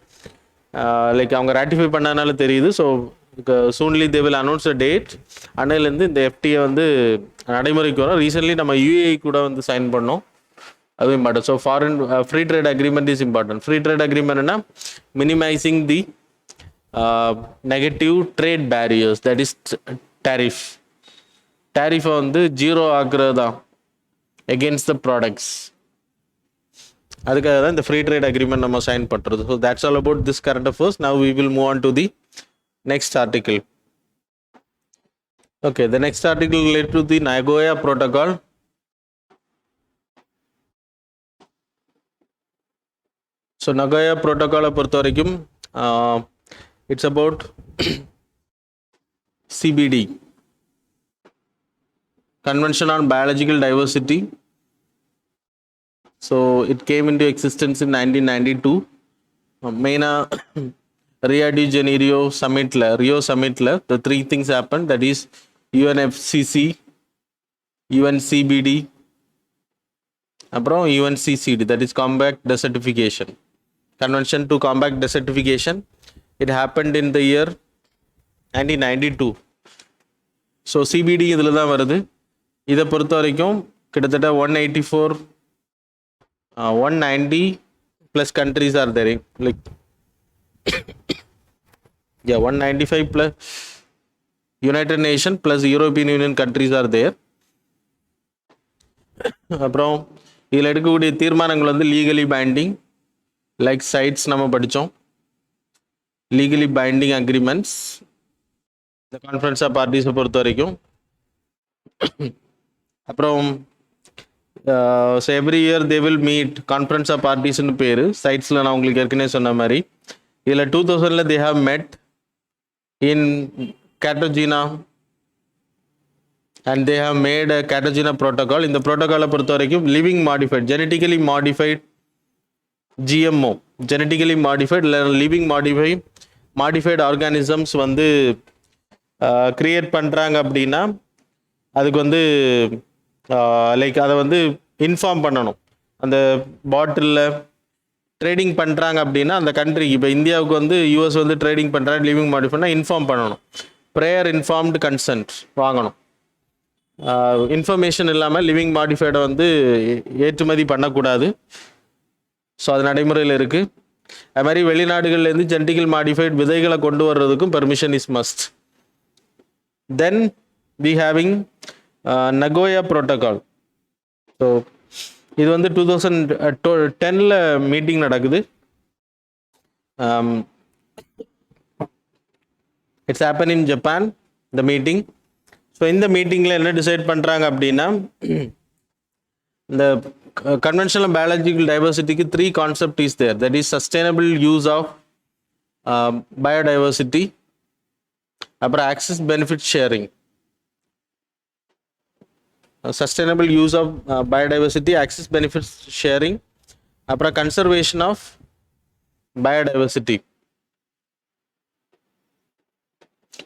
லைக் அவங்க ராட்டிஃபை பண்ணனால தெரியுது. So soonly they will announce a date. அன்னையிலேருந்து இந்த எஃப்டிஏ வந்து நடைமுறைக்கு வரும். ரீசென்ட்லி நம்ம யூஏஇ கூட வந்து சைன் பண்ணோம், அதுவும் important. So foreign free trade agreement is important. Free trade அக்ரிமெண்ட்னா minimising the negative trade barriers, that is tariff. டேரிஃபை வந்து ஜீரோ ஆக்குறது தான் எகென்ஸ்ட் த ப்ராடக்ட்ஸ். அதுக்காக தான் இந்த ஃப்ரீ ட்ரேட் அக்ரிமெண்ட் நம்ம சைன் பண்ணுறது. So that's all about this current affairs. Now we will move on to the next article. Okay, the next article related to the Nagoya Protocol. So Nagoya Protocol பொறுத்த வரைக்கும் it's about CBD, Convention on Biological Diversity. So it came into existence in 1992. Main Rio de Janeiro Rio Summitல the three things happened, that is UNFCCC, UNCBD, அப்புறம் UNCCD, that is Combat Desertification, Convention to Combat Desertification. It happened in the year 1992. So CBD இதில் தான் வருது. இதை பொறுத்த வரைக்கும் கிட்டத்தட்ட 190 plus countries are there, like 195 plus United Nations plus European Union countries are there. அப்புறம் இதில் எடுக்கக்கூடிய தீர்மானங்கள் வந்து லீகலி பைண்டிங், லைக் சைட்ஸ் நம்ம படித்தோம், லீகலி பைண்டிங் அக்ரிமெண்ட்ஸ் இந்த கான்ஃபரன்ஸ் ஆஃப் பார்ட்டிஸை பொறுத்த வரைக்கும். அப்புறம் so every year they will meet, conference of பார்ட்டிஸ்ன்னு பேர். சைட்ஸில் நான் உங்களுக்கு ஏற்கனவே சொன்ன மாதிரி இதில் 2000 they have met in Cartagena and they have made a Cartagena protocol. இந்த ப்ரோட்டோகாலை பொறுத்த வரைக்கும் living modified, genetically modified GMO, genetically modified living modified organisms வந்து கிரியேட் பண்ணுறாங்க அப்படின்னா அதுக்கு வந்து லைக் அதை வந்து இன்ஃபார்ம் பண்ணணும். அந்த பாட்டிலில் ட்ரேடிங் பண்ணுறாங்க அப்படின்னா அந்த கண்ட்ரிக்கு, இப்போ இந்தியாவுக்கு வந்து US வந்து ட்ரேடிங் பண்ணுறாங்க லிவிங் மாடிஃபைட்னா இன்ஃபார்ம் பண்ணணும். ப்ரேயர் இன்ஃபார்ம்டு கன்சென்ட் வாங்கணும். இன்ஃபர்மேஷன் இல்லாமல் லிவிங் மாடிஃபைடை வந்து ஏற்றுமதி பண்ணக்கூடாது. ஸோ அது நடைமுறையில் இருக்குது. அது மாதிரி வெளிநாடுகள்லேருந்து ஜெனட்டிக்கல் மாடிஃபைட் விதைகளை கொண்டு வர்றதுக்கும் permission is must. Then we having Nagoya protocol. So இது வந்து 2010 மீட்டிங் நடக்குது. இட்ஸ் ஹேப்பன் இன் ஜப்பான் இந்த மீட்டிங். ஸோ இந்த மீட்டிங்கில் என்ன டிசைட் பண்ணுறாங்க அப்படின்னா, இந்த கன்வென்ஷனல் பயாலஜிக்கல் டைவர்சிட்டிக்கு 3 concept is there, that is sustainable use of biodiversity, அப்புறம் access benefit sharing, sustainable use of biodiversity, access benefit sharing, அப்புறம் கன்சர்வேஷன் ஆஃப் பயோடைவர்சிட்டி.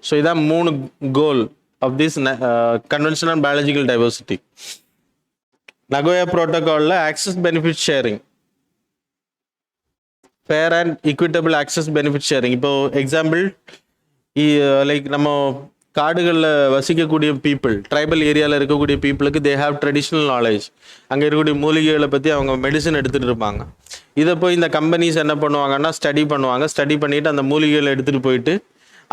ஸோ இதான் 3 goal of this conventional biological diversity. Nagoya ப்ரோட்டோகாலில் access benefit sharing, fair and equitable access benefit sharing. இப்போ example like நம்ம காடுகளில் வசிக்கக்கூடிய people, tribal ஏரியாவில் இருக்கக்கூடிய பீப்புளுக்கு they have traditional knowledge. அங்கே இருக்கக்கூடிய மூலிகைகளை பற்றி அவங்க மெடிசன் எடுத்துகிட்டு இருப்பாங்க. இதை போய் இந்த கம்பெனிஸ் என்ன பண்ணுவாங்கன்னா ஸ்டடி பண்ணுவாங்க. ஸ்டடி பண்ணிவிட்டு அந்த மூலிகைகளை எடுத்துகிட்டு போயிட்டு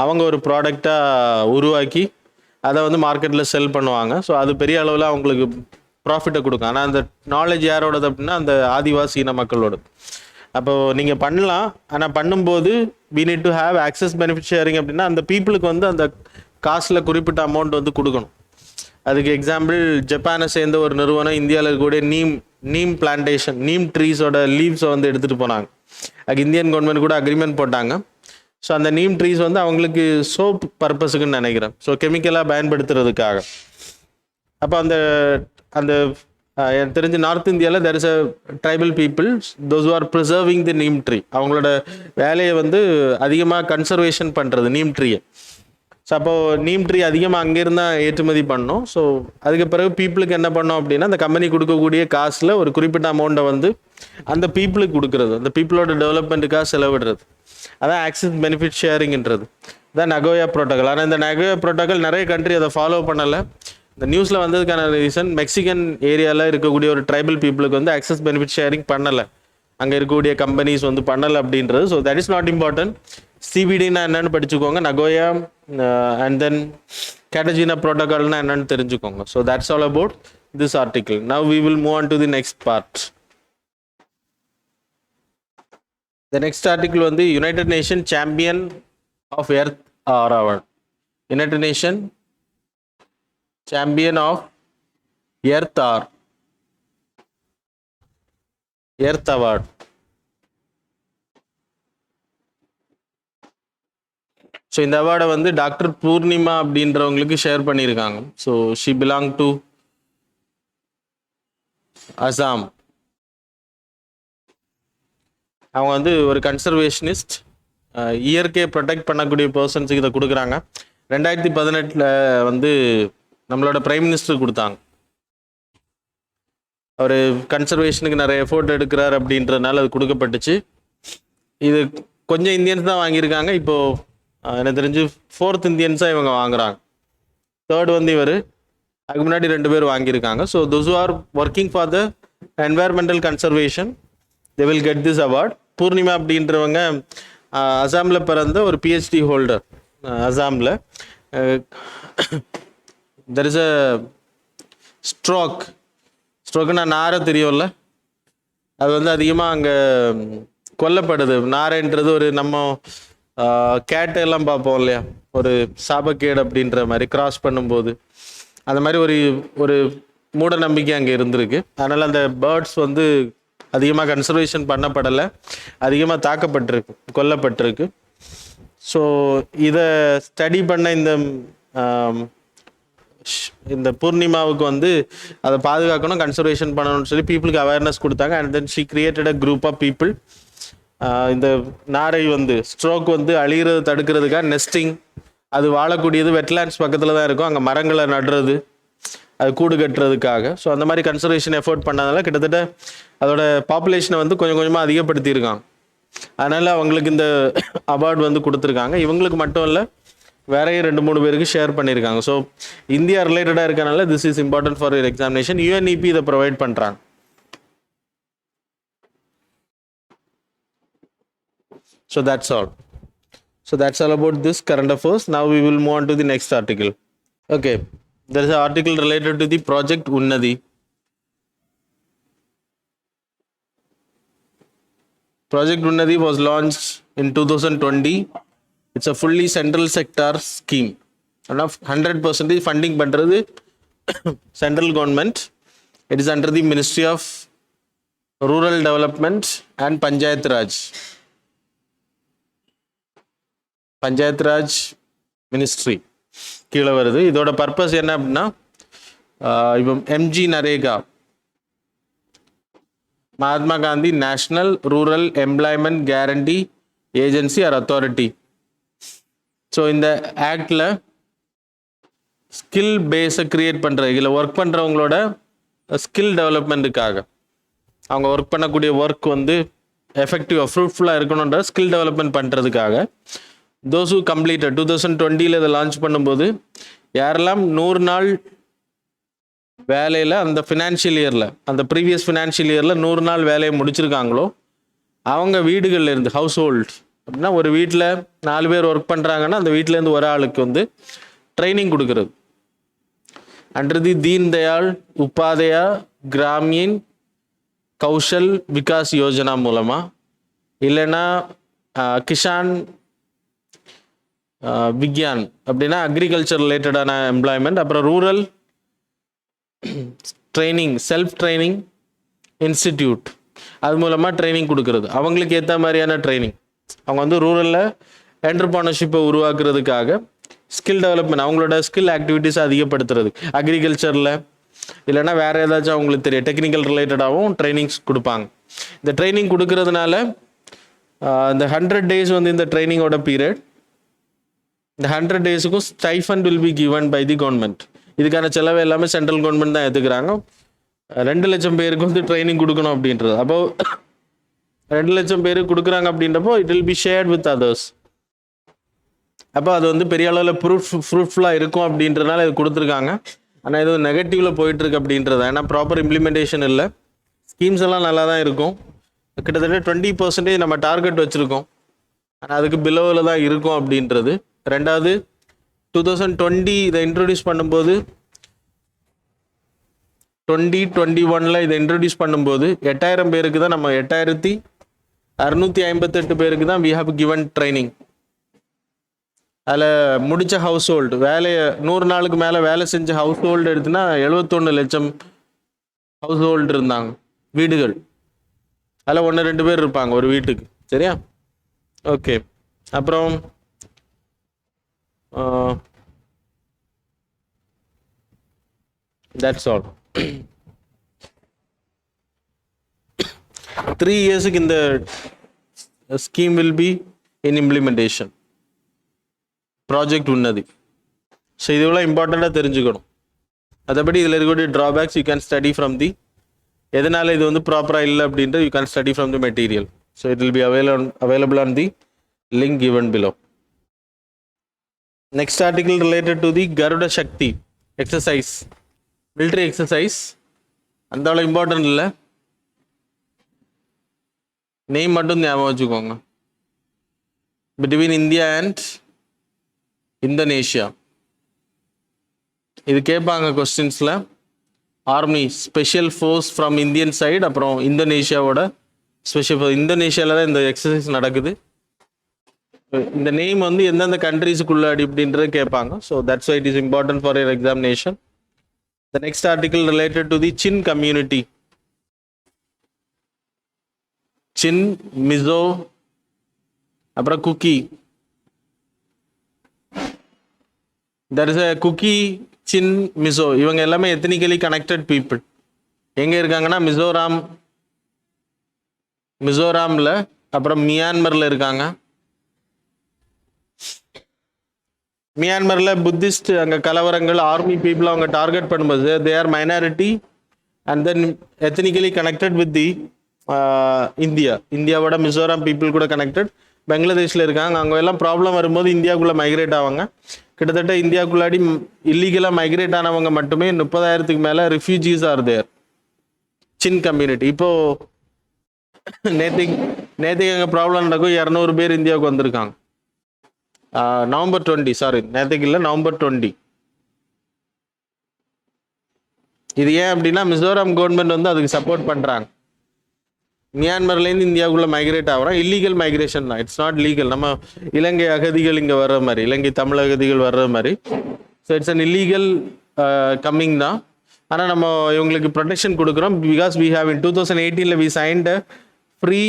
அவங்க ஒரு ப்ராடக்டாக உருவாக்கி அதை வந்து மார்க்கெட்டில் செல் பண்ணுவாங்க. ஸோ அது பெரிய அளவில் அவங்களுக்கு ப்ராஃபிட்டை கொடுக்கும். ஆனால் அந்த நாலேஜ் யாரோடது அப்படின்னா அந்த ஆதிவாசி இன மக்களோட. அப்போது நீங்கள் பண்ணலாம், ஆனால் பண்ணும்போது we need to have access benefit sharing அப்படின்னா அந்த பீப்புளுக்கு வந்து அந்த காசில் குறிப்பிட்ட அமௌண்ட் வந்து கொடுக்கணும். அதுக்கு எக்ஸாம்பிள் ஜப்பானை சேர்ந்த ஒரு நிறுவனம் இந்தியாவில் இருக்கக்கூடிய நீம் பிளான்டேஷன், நீம் ட்ரீஸோட லீவ்ஸை வந்து எடுத்துகிட்டு போனாங்க. அதுக்கு இந்தியன் கவர்மெண்ட் கூட அக்ரிமெண்ட் போட்டாங்க. ஸோ அந்த நீம் ட்ரீஸ் வந்து அவங்களுக்கு சோப் பர்பஸுக்குன்னு நினைக்கிறேன், ஸோ கெமிக்கலாக பயன்படுத்துறதுக்காக. அப்போ அந்த அந்த எனக்கு தெரிஞ்சு நார்த் இந்தியாவில் there is a tribal people those who are preserving the neem tree. அவங்களோட வேலையை வந்து அதிகமாக கன்சர்வேஷன் பண்ணுறது நீம் ட்ரீயை. ஸோ அப்போது நீம் ட்ரீ அதிகமாக அங்கேருந்து தான் ஏற்றுமதி பண்ணோம். ஸோ அதுக்கு பிறகு பீப்புளுக்கு என்ன பண்ணோம் அப்படின்னா அந்த கம்பெனி கொடுக்கக்கூடிய காசில் ஒரு குறிப்பிட்ட அமௌண்ட்டை வந்து அந்த பீப்புளுக்கு கொடுக்குறது, அந்த பீப்புளோட டெவலப்மெண்ட்டுக்காக செலவிடுறது. அதான் ஆக்சஸ் பெனிஃபிட் ஷேரிங்கிறது தான் நகோயா ப்ரோட்டோக்கால். ஆனால் இந்த நகோயா ப்ரோட்டோக்கால் நிறைய கண்ட்ரி அதை ஃபாலோ பண்ணலை. இந்த நியூஸில் வந்ததுக்கான ரீசன் மெக்சிகன் ஏரியாவில் இருக்கக்கூடிய ஒரு ட்ரைபல் பீப்புளுக்கு வந்து ஆக்சஸ் பெனிஃபிட் ஷேரிங் பண்ணலை, அங்கே இருக்கக்கூடிய கம்பெனிஸ் வந்து பண்ணலை அப்படின்றது. So that is not important. சிபிடினா என்னன்னு படிச்சுக்கோங்க, நகோயா அண்ட் தென் கேட்டஜினா ப்ரோட்டோகால்னா என்னன்னு தெரிஞ்சுக்கோங்க. So that's all about this article. Now we will move on to the next part. The next article வந்து United Nation Champion of Earth Award. United Nation Champion of Earth Award. So இந்த அவார்டை வந்து doctor Purnima அப்படின்றவங்களுக்கு share பண்ணியிருக்காங்க. So she belong to Assam. அவங்க வந்து ஒரு conservationist, இயற்கையை protect பண்ணக்கூடிய பர்சன்ஸுக்கு இதை கொடுக்குறாங்க. 2018 வந்து நம்மளோட பிரைம் மினிஸ்டர் கொடுத்தாங்க. அவர் கன்சர்வேஷனுக்கு நிறைய எஃபோர்ட் எடுக்கிறார் அப்படின்றதுனால அது கொடுக்கப்பட்டுச்சு. இது கொஞ்சம் இந்தியன்ஸ் தான் வாங்கியிருக்காங்க. இப்போது எனக்கு தெரிஞ்சு 4th இந்தியன்ஸாக இவங்க வாங்குறாங்க. 3rd வந்து இவர், அதுக்கு முன்னாடி 2 பேர் வாங்கியிருக்காங்க. So those who are working for the environmental conservation they will get this award. Purnima அப்படின்றவங்க அசாமில் பிறந்த ஒரு PhD ஹோல்டர். அசாமில் there is a ஸ்ட்ரோக்குன்னா நாரை தெரியும்ல, அது வந்து அதிகமாக அங்கே கொல்லப்படுது. நாரைன்றது ஒரு நம்ம கேட்டு எல்லாம் பார்ப்போம் இல்லையா, ஒரு சாபக்கேடு அப்படின்ற மாதிரி கிராஸ் பண்ணும்போது அந்த மாதிரி ஒரு மூட நம்பிக்கை அங்கே இருந்திருக்கு. அதனால் அந்த பேர்ட்ஸ் வந்து அதிகமாக கன்சர்வேஷன் பண்ணப்படலை, அதிகமாக தாக்கப்பட்டிருக்கு, கொல்லப்பட்டிருக்கு. ஸோ இதை ஸ்டடி பண்ண இந்த பூர்ணிமாவுக்கு வந்து அதை பாதுகாக்கணும், கன்சர்வேஷன் பண்ணணும்னு சொல்லி பீப்புளுக்கு அவேர்னஸ் கொடுத்தாங்க. And then she created a group of people. இந்த நாரை வந்து ஸ்ட்ரோக் வந்து அழிகிறது தடுக்கிறதுக்காக நெஸ்டிங், அது வாழக்கூடியது வெட்லேண்ட்ஸ் பக்கத்தில் தான் இருக்கும், அங்கே மரங்களை நடுறது, அது கூடு கட்டுறதுக்காக. ஸோ அந்த மாதிரி கன்சர்வேஷன் எஃபோர்ட் பண்ணதால கிட்டத்தட்ட அதோட பாப்புலேஷனை வந்து கொஞ்சம் கொஞ்சமாக அதிகப்படுத்தியிருக்காங்க. அதனால் அவங்களுக்கு இந்த அவார்டு வந்து கொடுத்துருக்காங்க. இவங்களுக்கு மட்டும் இல்லை, வேறையும் 2-3 பேருக்கு ஷேர் பண்ணியிருக்காங்க. ஸோ இந்தியா ரிலேட்டடாக இருக்கனால this is important for your examination. UNEP இதை ப்ரொவைட் பண்ணுறாங்க. So that's all. So that's all about this current affairs. Now we will move on to the next article. Okay, there is an article related to the project Unnati. Project Unnati was launched in 2020. It's a fully central sector scheme. Enough 100% funding பண்றது central government. It is under the Ministry of Rural Development and Panchayat Raj ministry கீழே வருது. இதோட purpose என்ன அப்படின்னா, இப்போ MG NREGA, Mahatma Gandhi national rural employment guarantee agency or authority. So இந்த ஆக்டில் skill பேஸை க்ரியேட் பண்ணுறது, இதில் ஒர்க் பண்ணுறவங்களோட ஸ்கில் டெவலப்மெண்ட்டுக்காக, அவங்க ஒர்க் பண்ணக்கூடிய ஒர்க் வந்து எஃபெக்டிவாக ஃப்ரூட்ஃபுல்லாக இருக்கணுன்ற ஸ்கில் டெவலப்மெண்ட் பண்ணுறதுக்காக those who completed 2020 இதை லான்ச் பண்ணும்போது யாரெல்லாம் 100 நாள் வேலையில் அந்த ஃபினான்ஷியல் இயரில், அந்த ப்ரீவியஸ் ஃபினான்ஷியல் இயரில் 100 நாள் வேலையை முடிச்சிருக்காங்களோ அவங்க வீடுகளில் இருந்து ஹவுஸ் ஹோல்ட் அப்படின்னா ஒரு வீட்டில் 4 பேர் ஒர்க் பண்ணுறாங்கன்னா அந்த வீட்டிலேருந்து ஒரு ஆளுக்கு வந்து ட்ரைனிங் கொடுக்கறது. அண்டர் தி தீன் தயாள் உபாதயா கிராமின் கௌஷல் விகாஸ் யோஜனா மூலமாக, இல்லைன்னா கிஷான் விக்யான் அப்படின்னா அக்ரிகல்ச்சர் ரிலேட்டடான எம்ப்ளாய்மெண்ட், அப்புறம் rural training self training institute அது மூலமாக ட்ரைனிங் கொடுக்கறது. அவங்களுக்கு ஏற்ற மாதிரியான ட்ரைனிங். அவங்க வந்து ரூரலில் என்டர்பிரனர்ஷிப்பை உருவாக்குறதுக்காக ஸ்கில் டெவலப்மெண்ட், அவங்களோட ஸ்கில் ஆக்டிவிட்டீஸ் அதிகப்படுத்துறது. அக்ரிகல்ச்சரில் இல்லைன்னா வேறு ஏதாச்சும் அவங்களுக்கு தெரியும் டெக்னிக்கல் ரிலேட்டடாகவும் ட்ரைனிங்ஸ் கொடுப்பாங்க. இந்த ட்ரைனிங் கொடுக்கறதுனால இந்த 100 days வந்து இந்த ட்ரைனிங்கோட பீரியட். இந்த 100 daysக்கும் stipend will be given by the government. இதுக்கான செலவு எல்லாமே சென்ட்ரல் கவர்மெண்ட் தான் எடுத்துக்கிறாங்க. 2 லட்சம் பேருக்கு வந்து ட்ரைனிங் கொடுக்கணும் அப்படின்றது. அப்போ 2 லட்சம் பேருக்கு கொடுக்குறாங்க அப்படின்றப்போ it will be shared with others. அப்போ அது வந்து பெரிய அளவில் ஃப்ரூட்ஃபுல்லாக இருக்கும் அப்படின்றதுனால இது கொடுத்துருக்காங்க. ஆனால் இது நெகட்டிவில் போயிட்டுருக்கு அப்படின்றது. ஏன்னா ப்ராப்பர் இம்ப்ளிமெண்டேஷன் இல்லை. ஸ்கீம்ஸ் எல்லாம் நல்லா தான் இருக்கும். கிட்டத்தட்ட 20% நம்ம டார்கெட் வச்சுருக்கோம், ஆனால் அதுக்கு பிலோவில் தான் இருக்கும் அப்படின்றது. ரெண்டாவது 2020 இதை இன்ட்ரடியூஸ் பண்ணும்போது 2021 இதை இன்ட்ரடியூஸ் பண்ணும்போது 8000 பேருக்கு தான், நம்ம 8658 பேருக்கு தான் வி ஹவ் கிவன் ட்ரைனிங். அதில் முடித்த ஹவுஸ் ஹோல்டு வேலையை 100 நாளுக்கு மேலே வேலை செஞ்ச ஹவுஸ் ஹோல்டு எடுத்துன்னா 71 லட்சம் ஹவுஸ் ஹோல்டு இருந்தாங்க வீடுகள். அதில் 1-2 பேர் இருப்பாங்க ஒரு வீட்டுக்கு. சரியா? ஓகே. அப்புறம் that's all. 3 yearsக்கு இந்த scheme will be in implementation. Project Unnati. So இதுவெல்லாம் இம்பார்ட்டண்ட்டாக தெரிஞ்சுக்கணும். அதபடி இதில் இருக்கக்கூடிய drawbacks you can study from the, எதனால் இது வந்து ப்ராப்பராக இல்லை அப்படின்றது you can study from the material. So it will be available on the link given below. Next article related to the Garuda Shakti exercise, military exercise. அந்த அவ்வளோ important இல்லை, name மட்டும் ஞாபகம் வச்சுக்கோங்க. Between India and Indonesia. இது கேட்பாங்க கொஸ்டின்ஸில். Army special force from Indian side, அப்புறம் இந்தோனேஷியாவோட ஸ்பெஷல் ஃபோர்ஸ். இந்தோனேஷியாவில் தான் இந்த எக்ஸசைஸ் நடக்குது. இந்த நேம் வந்து எந்தெந்த கண்ட்ரீஸுக்குள்ளாடி அப்படின்றது கேட்பாங்க. So that's why it is important for your examination. The next article related to the Chin community. Chin, Mizo, அப்புறம் Kuki. That is a Kuki, Chin, Mizo. இவங்க எல்லாமே எத்னிக்கலி கனெக்டட் பீப்புள். எங்கே இருக்காங்கன்னா மிசோராமில், அப்புறம் மியான்மரில் இருக்காங்க. மியான்மரில் புத்திஸ்ட் அங்கே கலவரங்கள், ஆர்மி பீப்புள் அவங்க டார்கெட் பண்ணும்போது they are minority and then ethnically connected with the இந்தியாவோட மிசோராம் பீப்புள் கூட கனெக்டட். பங்களாதேஷில் இருக்காங்க. அங்கே எல்லாம் ப்ராப்ளம் வரும்போது இந்தியாவுக்குள்ளே மைக்ரேட் ஆவாங்க. கிட்டத்தட்ட இந்தியாவுக்குள்ளாடி இல்லீகலாக மைக்ரேட் ஆனவங்க மட்டுமே 30,000க்கு மேலே refugees are there. Chin community. இப்போது நேற்றுக்கு அங்கே ப்ராப்ளம் நடக்கும். 200 பேர் இந்தியாவுக்கு வந்திருக்காங்க. November 20, சாரி நேற்றுக்கு இல்லை, November 20. இது ஏன் அப்படின்னா மிசோராம் கவர்மெண்ட் வந்து அதுக்கு சப்போர்ட் பண்ணுறாங்க. மியான்மர்லேருந்து இந்தியாவுக்குள்ளே மைக்ரேட் ஆகிறோம். இல்லீகல் மைக்ரேஷன் தான், இட்ஸ் நாட் லீகல். நம்ம இலங்கை அகதிகள் இங்கே வர்ற மாதிரி, இலங்கை தமிழ் அகதிகள் வர்ற மாதிரி. So it's an illegal coming தான். ஆனால் நம்ம இவங்களுக்கு ப்ரொடெக்ஷன் கொடுக்குறோம். Because we have in 2018 we signed free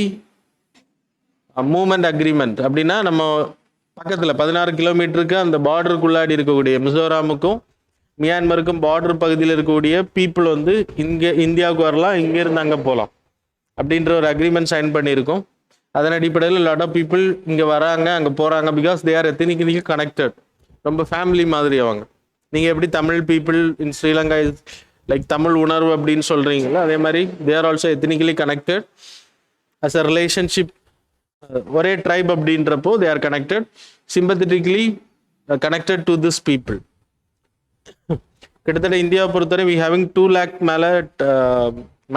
movement agreement. அப்படின்னா நம்ம பக்கத்தில் 16 கிலோமீட்டருக்கு அந்த பார்டருக்குள்ளாடி இருக்கக்கூடிய மிசோராமுக்கும் மியான்மருக்கும் பார்டர் பகுதியில் இருக்கக்கூடிய பீப்புள் வந்து இங்கே இந்தியாவுக்கு வரலாம், இங்கேருந்து அங்கே போகலாம் அப்படின்ற ஒரு அக்ரிமெண்ட் சைன் பண்ணியிருக்கோம். அதன் அடிப்படையில் லாட் ஆஃப் பீப்புள் இங்கே வராங்க, அங்கே போகிறாங்க. Because they are எத்தனிக்கலி connected. ரொம்ப ஃபேமிலி மாதிரி அவங்க. நீங்கள் எப்படி Tamil people in Sri Lanka like Tamil உணர்வு அப்படின்னு சொல்கிறீங்களோ, அதே மாதிரி they are also எத்தனிக்கலி connected as a relationship. ஒரே ட்ரைப் அப்படின்றப்போ they are connected, சிம்பத்தட்டிக்லி connected to this people. கிட்டத்தட்ட இந்தியாவை பொறுத்தவரை வி ஹேவிங் 2 lakh மேலே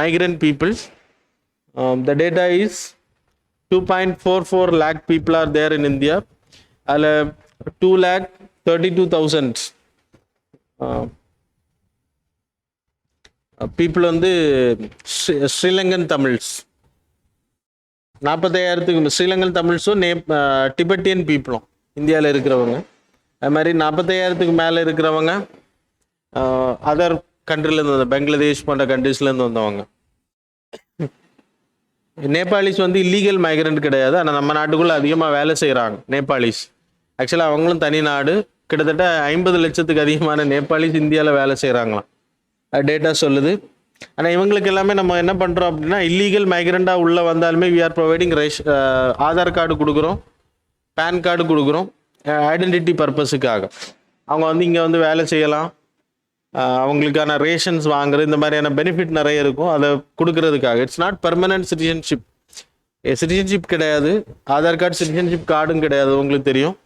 migrant peoples. The data is 2.44 lakh people are there in India. அதில் 2,32,000 people வந்து ஸ்ரீலங்கன் தமிழ்ஸ். 45,000 ஸ்ரீலங்கன் தமிழ்ஸும் டிபெட்டியன் பீப்புளும் இந்தியாவில் இருக்கிறவங்க. அது மாதிரி 45,000 மேலே இருக்கிறவங்க அதர் கண்ட்ரிலேருந்து வந்த பங்களாதேஷ் போன்ற கண்ட்ரீஸ்லேருந்து வந்தவங்க. நேபாளிஸ் வந்து இல்லீகல் மைக்ரண்ட் கிடையாது, ஆனால் நம்ம நாட்டுக்குள்ளே அதிகமாக வேலை செய்கிறாங்க நேபாளிஸ். ஆக்சுவலாக அவங்களும் தனி நாடு. கிட்டத்தட்ட 50 லட்சத்துக்கு அதிகமான நேபாளிஸ் இந்தியாவில் வேலை செய்கிறாங்களாம், டேட்டா சொல்லுது. ஆனால் இவங்களுக்கு எல்லாமே நம்ம என்ன பண்ணுறோம் அப்படின்னா, இல்லீகல் மைக்ரண்ட்டாக உள்ளே வந்தாலுமே we are providing Aadhaar card கொடுக்குறோம், பேன் கார்டு கொடுக்குறோம், ஐடென்டிட்டி பர்பஸுக்காக. அவங்க வந்து இங்கே வந்து வேலை செய்யலாம், அவங்களுக்கான ரேஷன்ஸ் வாங்குறது, இந்த மாதிரியான பெனிஃபிட் நிறைய இருக்கும், அதை கொடுக்கறதுக்காக. It's not permanent citizenship. Citizenship கிடையாது, ஆதார் கார்டு சிட்டிசன்ஷிப் கார்டும் கிடையாது. உங்களுக்கு தெரியும்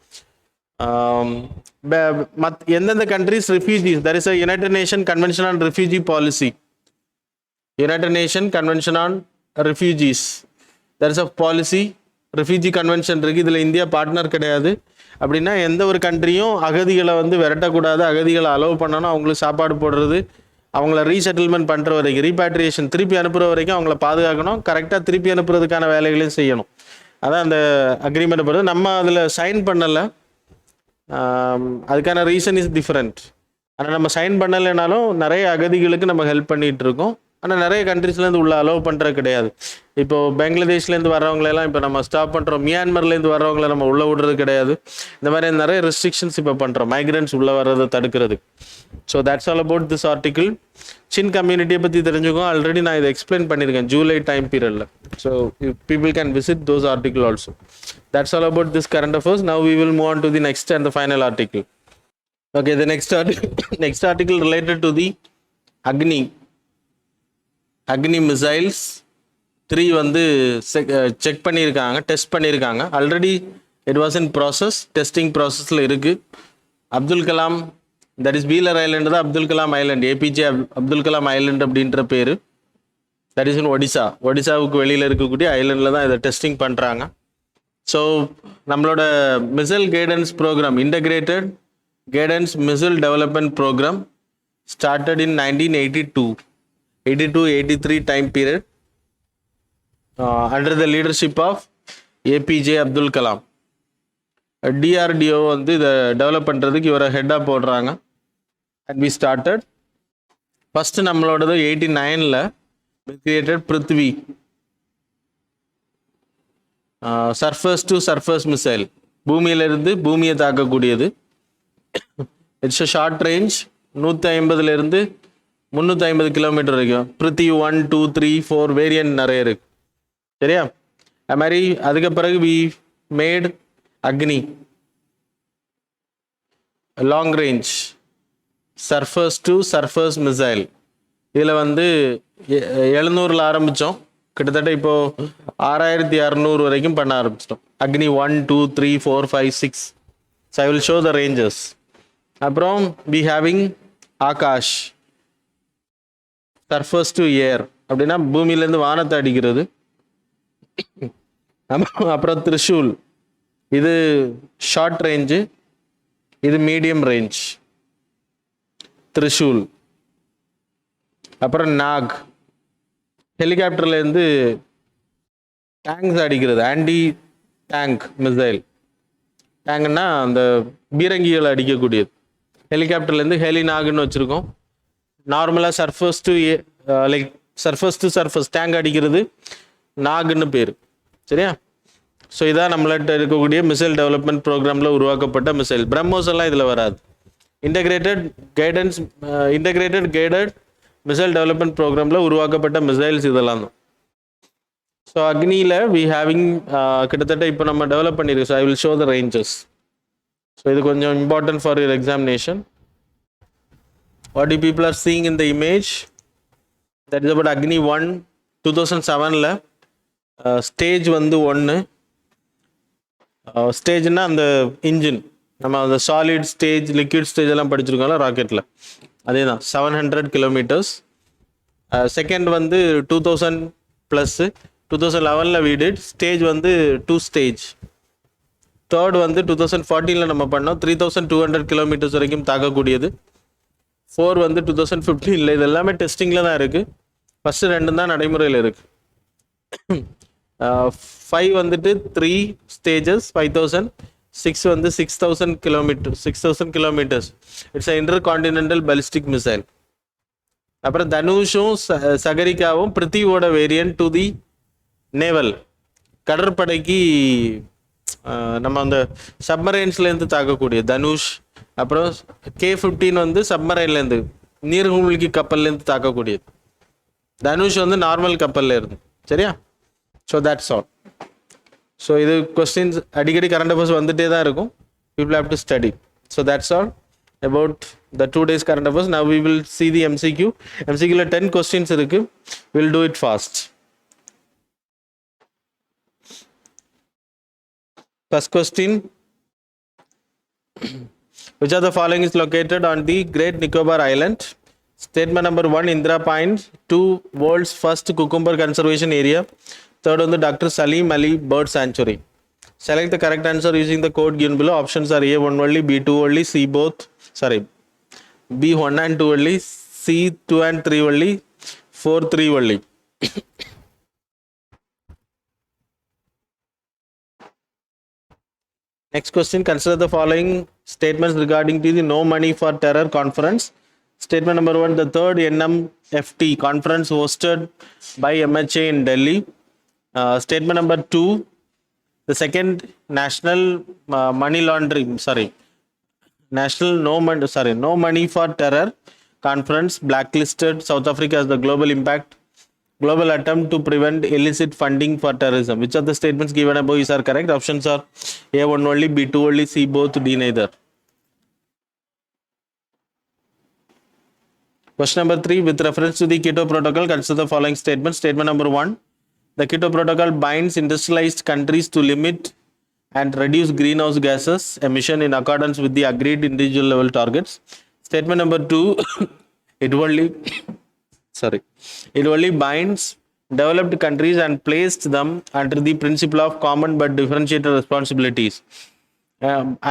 எந்தெந்த countries refugees, that is a United nation convention on refugee policy. United nation convention on refugees, that is a policy. Refugee convention இருக்குது, இதில் இந்தியா பார்ட்னர் கிடையாது. அப்படின்னா எந்த ஒரு கண்ட்ரியும் அகதிகளை வந்து விரட்டக்கூடாது, அகதிகளை அலோவ் பண்ணணும், அவங்களுக்கு சாப்பாடு போடுறது, அவங்கள ரீசெட்டில்மெண்ட் பண்ணுற வரைக்கும், ரீபேட்ரியேஷன் திருப்பி அனுப்புகிற வரைக்கும் அவங்கள பாதுகாக்கணும், கரெக்டாக திருப்பி அனுப்புறதுக்கான வேலைகளையும் செய்யணும். அதான் அந்த அக்ரிமெண்ட் போடுறது. நம்ம அதில் சைன் பண்ணலை, அதுக்கான ரீசன் இஸ் டிஃப்ரெண்ட். ஆனால் நம்ம சைன் பண்ணலைனாலும் நிறைய அகதிகளுக்கு நம்ம ஹெல்ப் பண்ணிகிட்டு இருக்கோம். ஆனால் நிறைய கண்ட்ரீஸ்லேருந்து உள்ள அலோவ் பண்ணுறது கிடையாது. இப்போது பங்களாதேஷ்லேருந்து வரவங்களெல்லாம் இப்போ நம்ம ஸ்டாப் பண்ணுறோம், மியான்மர்லேருந்து வரவங்களை நம்ம உள்ளே விடுறது கிடையாது. இந்த மாதிரி நிறைய ரெஸ்ட்ரிக்ஷன்ஸ் இப்போ பண்ணுறோம் மைக்ரண்ட்ஸ் உள்ளே வர்றதை தடுக்கிறதுக்கு. So that's all about this article. Chin கம்யூனிட்டியை பற்றி தெரிஞ்சுக்கோ, ஆல்ரெடி நான் இதை எக்ஸ்பிளைன் பண்ணியிருக்கேன் ஜூலை டைம் பீரியடில். So people can visit those article also. That's all about this current affairs. Now we will move on to the next and the final article. Okay, the next article related to the Agni missiles 3 வந்து check பண்ணியிருக்காங்க, test பண்ணியிருக்காங்க. Already it was in process, testing ப்ராசஸில் இருக்குது. Abdul Kalam, that is Wheeler island தான் Abdul Kalam island, APJ Abdul Kalam island அப்படின்ற பேர். That is in ஒடிசாவுக்கு வெளியில் இருக்கக்கூடிய ஐலண்டில் தான் இதை டெஸ்டிங் பண்ணுறாங்க. ஸோ நம்மளோட missile guidance programme, integrated guidance missile development programme started in 1982-83 time period under the leadership of APJ Abdul Kalam. DRDO வந்து இதை டெவலப் பண்ணுறதுக்கு இவரை ஹெட்டாக போடுறாங்க. அண்ட் வி ஸ்டார்டட் ஃபஸ்ட்டு நம்மளோடது 89ல் created Prithvi, surface to surface missile, பூமியிலிருந்து பூமியை தாக்கக்கூடியது. It's a short range, 150 350 kilometre வரைக்கும். பிருத்தி 1, 2, 3, 4 வேரியன்ட் நிறைய இருக்கு. சரியா? அது மாதிரி அதுக்கு பிறகு we made Agni long range surface to surface missile. இதில் வந்து 700 ஆரம்பித்தோம், கிட்டத்தட்ட இப்போது 6600 வரைக்கும் பண்ண ஆரம்பிச்சிட்டோம். அக்னி 1, 2, 3, 4, 5, 6. So I will show the ranges. அப்புறம் we having Akash, surface to air, அப்படின்னா பூமியிலேருந்து வானத்தை அடிக்கிறது. அப்புறம் திரிஷூல், இது ஷார்ட் ரேஞ்சு, இது மீடியம் ரேஞ்ச் திரிஷூல். அப்புறம் நாக், ஹெலிகாப்டர்லேருந்து டேங்க்ஸ் அடிக்கிறது, ஆன்டி டேங்க் மிசைல். டேங்குன்னா அந்த பீரங்கிகளை அடிக்கக்கூடியது. ஹெலிகாப்டர்லேருந்து ஹெலிநாக்னு வச்சுருக்கோம். நார்மலாக surface to like surface to surface tank அடிக்கிறது நாக்னு பேர். சரியா? ஸோ இதான் நம்மள்கிட்ட இருக்கக்கூடிய மிசைல் டெவலப்மெண்ட் ப்ரோக்ராமில் உருவாக்கப்பட்ட மிசைல். பிரம்மோஸ் எல்லாம் இதில் வராது. இன்டகிரேட்டட் கைடட் மிசைல் டெவலப்மெண்ட் ப்ரோக்ராமில் உருவாக்கப்பட்ட மிசைல்ஸ் இதெல்லாம் தான். ஸோ அக்னியில் வி ஹேவிங் கிட்டத்தட்ட இப்போ நம்ம டெவலப் பண்ணியிருக்கோம். So I will show the ranges. So இது கொஞ்சம் important for your examination. What you people are seeing in the image, that is about Agni 1 2007. Stage வந்து 1. ஸ்டேஜ்னா அந்த இன்ஜின், நம்ம அந்த சாலிட் ஸ்டேஜ் லிக்விட் ஸ்டேஜ் எல்லாம் படிச்சிருக்கோம்ல ராக்கெட்டில், அதே தான் 700 கிலோமீட்டர்ஸ். செகண்ட் வந்து 2000+, 2011 we did. Stage வந்து 2 stage. Third வந்து 2014 நம்ம பண்ணோம் 3200 kilometers வரைக்கும் தாக்கக்கூடியது. 4 வந்து 2015 இது எல்லாமே டெஸ்டிங்கில் தான் இருக்குது. ஃபஸ்ட்டு 2 தான் நடைமுறையில் இருக்குது. 5 வந்துட்டு 3 stages 5000. 6 வந்து 6000 kilometers. It's inter continental ballistic missile. அப்புறம் தனுஷும் சகரிகாவும் பிருத்திவியோட வேரியன்ட் டு தி நேவல், கடற்படைக்கு நம்ம அந்த சப்மரைன்ஸ்லேருந்து தாக்கக்கூடிய தனுஷ். அப்புறம் K-15 வந்து சப்மரைன்லேருந்து நீர்மூழ்கி கப்பல்லேருந்து தாக்கக்கூடியது. தனுஷ் வந்து நார்மல் கப்பல்ல இருந்து. சரியா? So that's all. ஸோ இது கொஸ்டின்ஸ் அடிக்கடி கரண்ட் அஃபேர்ஸ் வந்துட்டே தான் இருக்கும். People have to study. So that's all about the 2 days current affairs. Now we will see the MCQ. MCQ la 10 questions irukku. We'll do it fast. First question: which of the following is located on the Great Nicobar Island? Statement number 1, Indira Point. 2, world's first cucumber conservation area. Third one, the Dr. Salim Ali Bird Sanctuary. Select the correct answer using the code given below. Options are A1 only, B2 only, C both. Sorry, B1 and 2 only, C 2 and 3 only, 4 3 only. Next question: consider the following statements regarding to the No Money for Terror conference. Statement number 1, the third NMFT conference hosted by MHA in Delhi. Statement number 2, the second national No Money for Terror conference blacklisted South Africa as the global attempt to prevent illicit funding for terrorism. Which of the statements given above is are correct? Options are A1 only, B2 only, C both, D neither. Question number 3, with reference to the Quito Protocol, consider the following statements. Statement number 1, the Quito Protocol binds industrialized countries to limit and reduce greenhouse gases emission in accordance with the agreed individual level targets. Statement number 2, it only binds developed countries and placed them under the principle of common but differentiated responsibilities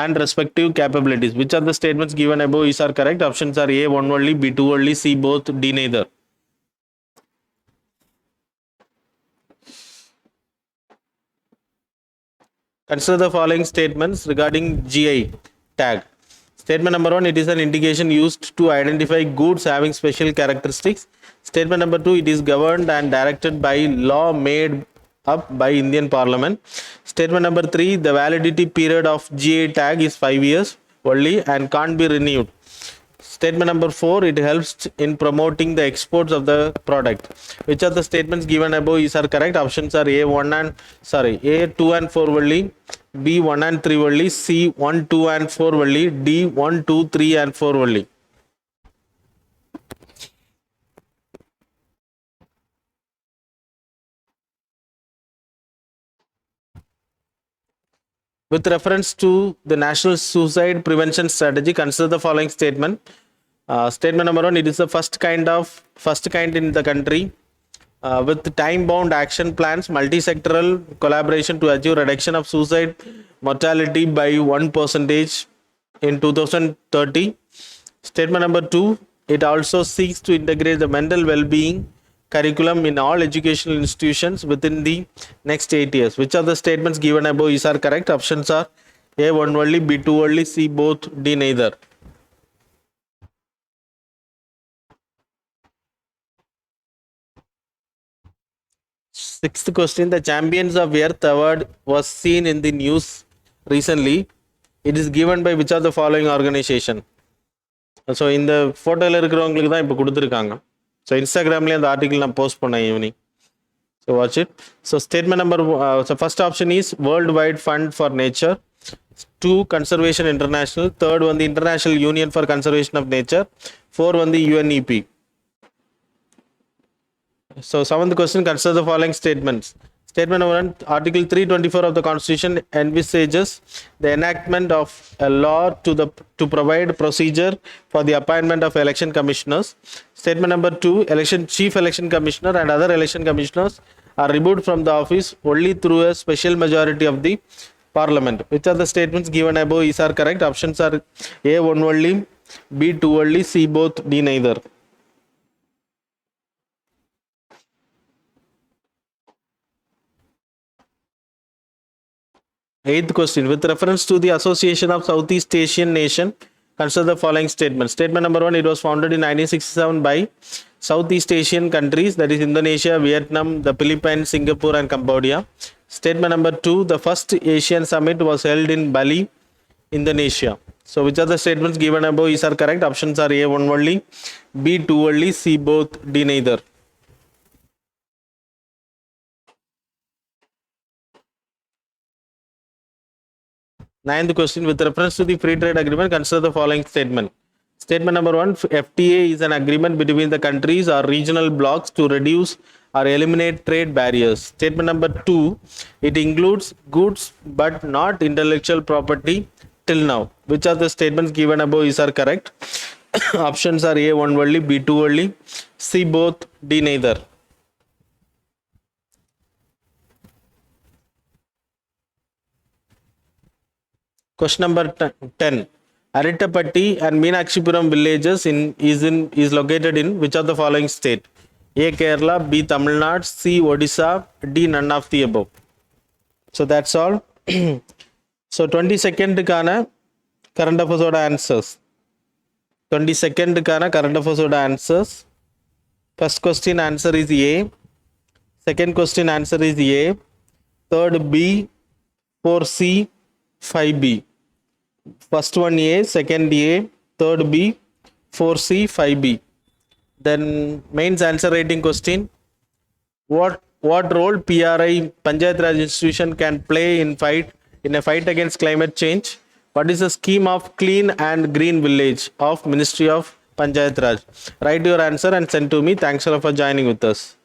and respective capabilities. Which are the statements given above is are correct? Options are A1 only, B2 only, C both, D neither. Consider the following statements regarding GI tag. Statement number 1, it is an indication used to identify goods having special characteristics. Statement number 2, it is governed and directed by law made up by Indian Parliament. Statement number 3, the validity period of GI tag is 5 years only and can't be renewed. Statement number 4, it helps in promoting the exports of the product. Which of the statements given above is are correct? Options are A2 and 4 only, B1 and 3 only, C1 2 and 4 only, D1 2 3 and 4 only. With reference to the National Suicide Prevention Strategy, consider the following statement. Statement number 1, it is the first kind in the country with time-bound action plans, multi-sectoral collaboration to achieve reduction of suicide mortality by 1% in 2030. Statement number 2, it also seeks to integrate the mental well-being curriculum in all educational institutions within the next 8 years. Which of the statements given above is are correct? Options are A1 only, B2 only, C both, D neither. Sixth question, the Champions of Earth award was seen in the news recently. It is given by which of the following organization? So இந்த ஃபோட்டோவில் இருக்கிறவங்களுக்கு தான் இப்போ கொடுத்துருக்காங்க. So இன்ஸ்டாகிராம்லேயே அந்த article நான் post பண்ணேன் evening. So watch it. So statement number so first option is world wide fund for nature. 2, conservation international. 3rd வந்து international union for conservation of nature. 4 வந்து UNEP. So 7th question, consider the following statements. Statement number 1, Article 324 of the Constitution envisages the enactment of a law to provide procedure for the appointment of election commissioners. Statement number 2, chief election commissioner and other election commissioners are removed from the office only through a special majority of the parliament. Which are the statements given above is are correct? Options are A, one only, B, two only, C, both, D, neither. Eighth question. With reference to the Association of Southeast Asian Nation, consider the following statement. Statement number 1, it was founded in 1967 by Southeast Asian countries, that is Indonesia, Vietnam, the Philippines, Singapore and Cambodia. Statement number 2, the first Asian summit was held in Bali, Indonesia. So which are the statements given above is are correct? Options are A, one only, B, two only, C, both, D, neither. Ninth question. With reference to the free trade agreement, consider the following statement. Statement number 1, FTA is an agreement between the countries or regional blocs to reduce or eliminate trade barriers. Statement number 2, it includes goods but not intellectual property till now. Which are the statements given above is are correct? Options are A, one only, B, two only, C, both, D, neither. Question number 10. Arittapatti and Meenakshipuram villages is located in which of the following state? A, Kerala, B, Tamil Nadu, C, Odisha, D, none of the above. So that's all. So 22nd kana current affairs oda answers. 22nd kana current affairs oda answers. First question answer is A. Second question answer is A. Third B. 4C. 5B. First one A, second A, third B, 4C, 5B. Then mains answer rating question. What role PRI, Panchayat Raj institution, can play in a fight against climate change? What is the scheme of clean and green village of Ministry of Panchayat Raj? Write your answer and send to me. Thanks a lot for joining with us.